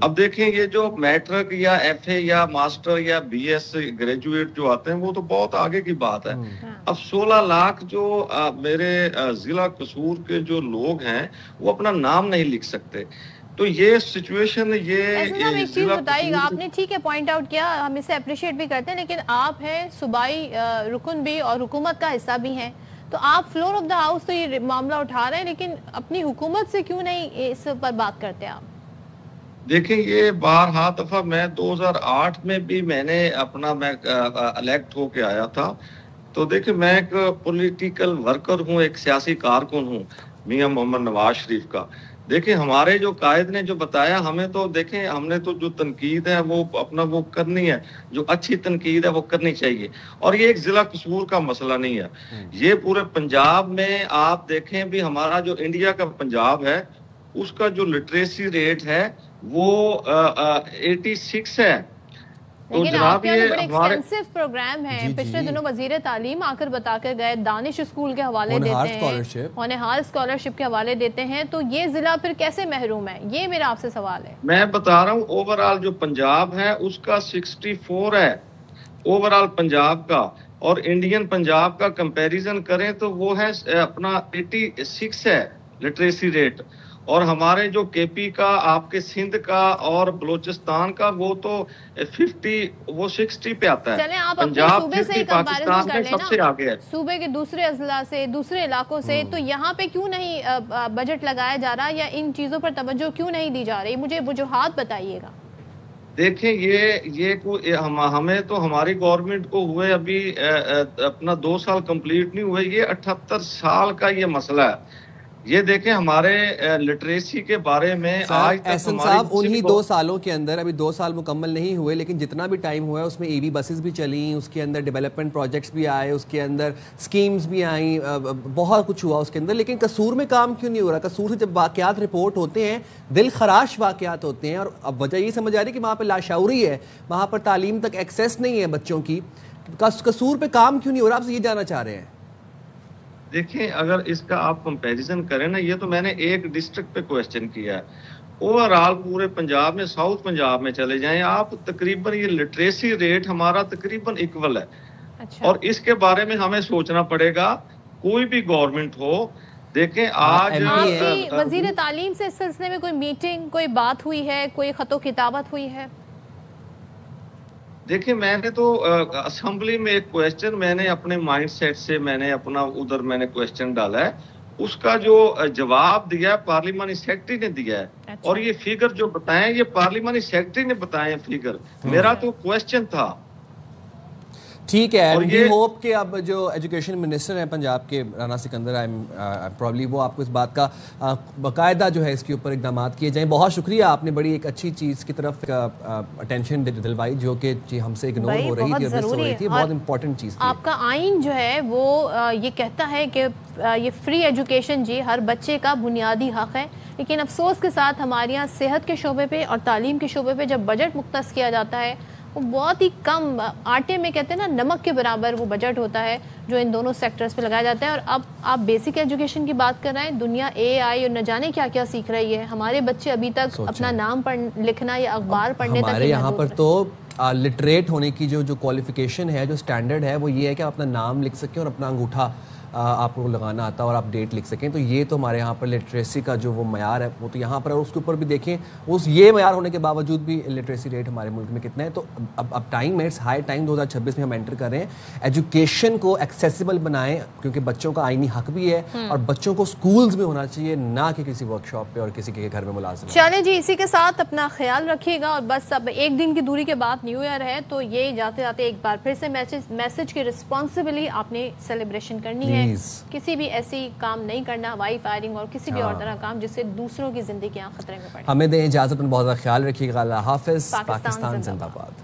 [SPEAKER 19] اب دیکھیں یہ جو میٹرک یا ایف اے یا ماسٹر یا بی ایس گریجویٹ جو آتے ہیں وہ تو بہت آگے کی بات ہے. اب 16 لاکھ جو میرے ضلع قصور کے جو لوگ ہیں وہ اپنا نام نہیں لکھ سکتے. تو یہ سچویشن
[SPEAKER 1] ایک چیز بتائیے گا، آپ نے ٹھیک ہے پوائنٹ آؤٹ کیا، ہم اسے اپریشیٹ بھی کرتے ہیں، لیکن آپ ہیں صوبائی رکن بھی اور حکومت کا حصہ بھی ہیں، تو آپ فلور آف دا ہاؤس تو یہ معاملہ اٹھا رہے ہیں، لیکن اپنی حکومت سے کیوں نہیں اس پر بات کرتے آپ؟
[SPEAKER 19] دیکھیں یہ بارہا دفعہ میں 2008 میں بھی میں نے اپنا الیکٹ ہو کے آیا تھا. تو دیکھیں میں ایک پولیٹیکل ورکر ہوں، ایک سیاسی کارکن ہوں میاں محمد نواز شریف کا. دیکھیں ہمارے جو قائد نے جو بتایا ہمیں تو دیکھیں ہم نے تو جو تنقید ہے وہ اپنا وہ کرنی ہے، جو اچھی تنقید ہے وہ کرنی چاہیے. اور یہ ایک ضلع قصور کا مسئلہ نہیں ہے، یہ پورے پنجاب میں آپ دیکھیں بھی ہمارا جو انڈیا کا پنجاب ہے اس کا جو لٹریسی ریٹ ہے وہ 86 ہے.
[SPEAKER 1] لیکن آپ کے یہاں بڑے ایکسٹینسو پروگرام ہیں، پچھلے دنوں وزیر تعلیم آ کر بتا کر گئے، دانش اسکول کے حوالے دیتے ہیں، ہونہار اسکالرشپ کے حوالے دیتے ہیں، تو یہ ضلع پھر کیسے محروم ہے؟ یہ میرا آپ سے سوال ہے.
[SPEAKER 19] میں بتا رہا ہوں اوورآل جو پنجاب ہے اس کا 64 ہے اوورآل پنجاب کا، اور انڈین پنجاب کا کمپیریزن کریں تو وہ ہے اپنا 86 ہے لٹریسی ریٹ. اور ہمارے جو کے پی کا، آپ کے سندھ کا اور بلوچستان کا وہ تو 60 پہ آتا ہے.
[SPEAKER 1] چلیں آپ اپنے صوبے سے کمپیریزن کر لیں نا، صوبے کے دوسرے اضلاع سے، دوسرے علاقوں سے، تو یہاں پہ کیوں نہیں بجٹ لگایا جا رہا یا ان چیزوں پر توجہ کیوں نہیں دی جا رہی؟ مجھے وجوہات بتائیے گا.
[SPEAKER 19] دیکھیں یہ ہمیں تو ہماری گورنمنٹ کو ہوئے ابھی اپنا 2 سال کمپلیٹ نہیں ہوئے، یہ 78 سال کا یہ مسئلہ ہے. یہ دیکھیں ہمارے لٹریسی کے بارے میں آج تک
[SPEAKER 2] احسن صاحب انہی 2 سالوں کے اندر، ابھی 2 سال مکمل نہیں ہوئے لیکن جتنا بھی ٹائم ہوا ہے اس میں ای وی بسز بھی چلیں، اس کے اندر ڈیولپمنٹ پروجیکٹس بھی آئے، اس کے اندر سکیمز بھی آئیں، بہت کچھ ہوا اس کے اندر. لیکن قصور میں کام کیوں نہیں ہو رہا؟ قصور سے جب واقعات رپورٹ ہوتے ہیں دل خراش واقعات ہوتے ہیں، اور اب وجہ یہ سمجھ آ رہی ہے کہ وہاں پہ لاشعوری ہے، وہاں پر تعلیم تک ایکسیس نہیں ہے بچوں کی. قصور پہ کام کیوں نہیں ہو رہا؟ آپ سے یہ جاننا چاہ رہے ہیں.
[SPEAKER 19] دیکھیں اگر اس کا آپ کمپیریزن کریں نا، یہ تو میں نے ایک ڈسٹرکٹ پہ کویسچن کیا ہے. اوورآل پورے پنجاب میں، ساؤتھ پنجاب میں چلے جائیں آپ، تقریباً یہ لٹریسی ریٹ ہمارا تقریباً ایکول ہے. اور اس کے بارے میں ہمیں سوچنا پڑے گا، کوئی بھی گورنمنٹ ہو. دیکھیں آج
[SPEAKER 1] وزیر تعلیم سے اس سلسلے میں کوئی میٹنگ، کوئی بات ہوئی ہے، کوئی خط و کتابت ہوئی ہے؟
[SPEAKER 19] دیکھیں میں نے تو اسمبلی میں ایک کویسچن میں نے اپنے مائنڈ سیٹ سے میں نے اپنا ادھر میں نے کویسچن ڈالا ہے، اس کا جو جواب دیا ہے پارلیمانی سیکرٹری نے دیا ہے. اور یہ فیگر جو بتائیں یہ پارلیمانی سیکرٹری نے بتائے ہیں فیگر، میرا تو کویسچن تھا.
[SPEAKER 2] ٹھیک ہے، وی ہوپ کہ اب جو ایجوکیشن منسٹر ہیں پنجاب کے رانا سکندر پرابلی وہ آپ کو اس بات کا باقاعدہ جو ہے اس کے اوپر اقدامات کیے جائیں. بہت شکریہ، آپ نے بڑی ایک اچھی چیز کی طرف اٹینشن دلوائی جو کہ ہم سے اگنور ہو رہی تھی اور مس ہو رہی تھی. بہت امپورٹنٹ چیز تھی.
[SPEAKER 1] آپ کا آئین جو ہے وہ یہ کہتا ہے کہ یہ فری ایجوکیشن جی ہر بچے کا بنیادی حق ہے، لیکن افسوس کے ساتھ ہمارے یہاں صحت کے شعبے پہ اور تعلیم کے شعبے پہ جب بجٹ مختص کیا جاتا ہے وہ بہت ہی کم، آٹے میں کہتے ہیں نا نمک کے برابر وہ بجٹ ہوتا ہے جو ان دونوں سیکٹرز پہ لگایا جاتا ہے. اور اب آپ بیسک ایجوکیشن کی بات کر رہے ہیں، دنیا اے آئی اور نہ جانے کیا کیا سیکھ رہی ہے، ہمارے بچے ابھی تک اپنا نام لکھنا یا اخبار پڑھنے تک
[SPEAKER 2] ہمارے یہاں پر تو لٹریٹ ہونے کی جو کوالیفیکیشن ہے، جو سٹینڈرڈ ہے وہ یہ ہے کہ آپ اپنا نام لکھ سکیں اور اپنا انگوٹھا آپ کو لگانا آتا ہے اور آپ ڈیٹ لکھ سکیں. تو یہ تو ہمارے یہاں پر لٹریسی کا جو وہ معیار ہے وہ تو یہاں پر، اور اس کے اوپر بھی دیکھیں یہ معیار ہونے کے باوجود بھی لٹریسی ریٹ ہمارے ملک میں کتنا ہے. تو اب ٹائم ہے، اٹس ہائی ٹائم 2026 میں ہم انٹر کر رہے ہیں. ایجوکیشن کو ایکسیسیبل بنائیں کیونکہ بچوں کا آئینی حق بھی ہے اور بچوں کو سکولز میں ہونا چاہیے، نہ کہ کسی ورک شاپ پہ اور کسی کے گھر میں ملازم.
[SPEAKER 1] چلیں جی، اسی کے ساتھ اپنا خیال رکھیے گا. اور بس اب ایک دن کی دوری کے بعد نیو ایئر ہے تو یہ جاتے جاتے ایک بار پھر سے میسج کی رسپانسبلی آپ نے سیلیبریشن کرنی ہے. کسی بھی ایسی کام نہیں کرنا، ہوائی فائرنگ اور کسی بھی اور طرح کام جس سے دوسروں کی زندگیاں خطرے میں پڑیں.
[SPEAKER 2] ہمیں دیں اجازت، بہت زیادہ خیال رکھیے گا. اللہ حافظ. پاکستان زندہ باد.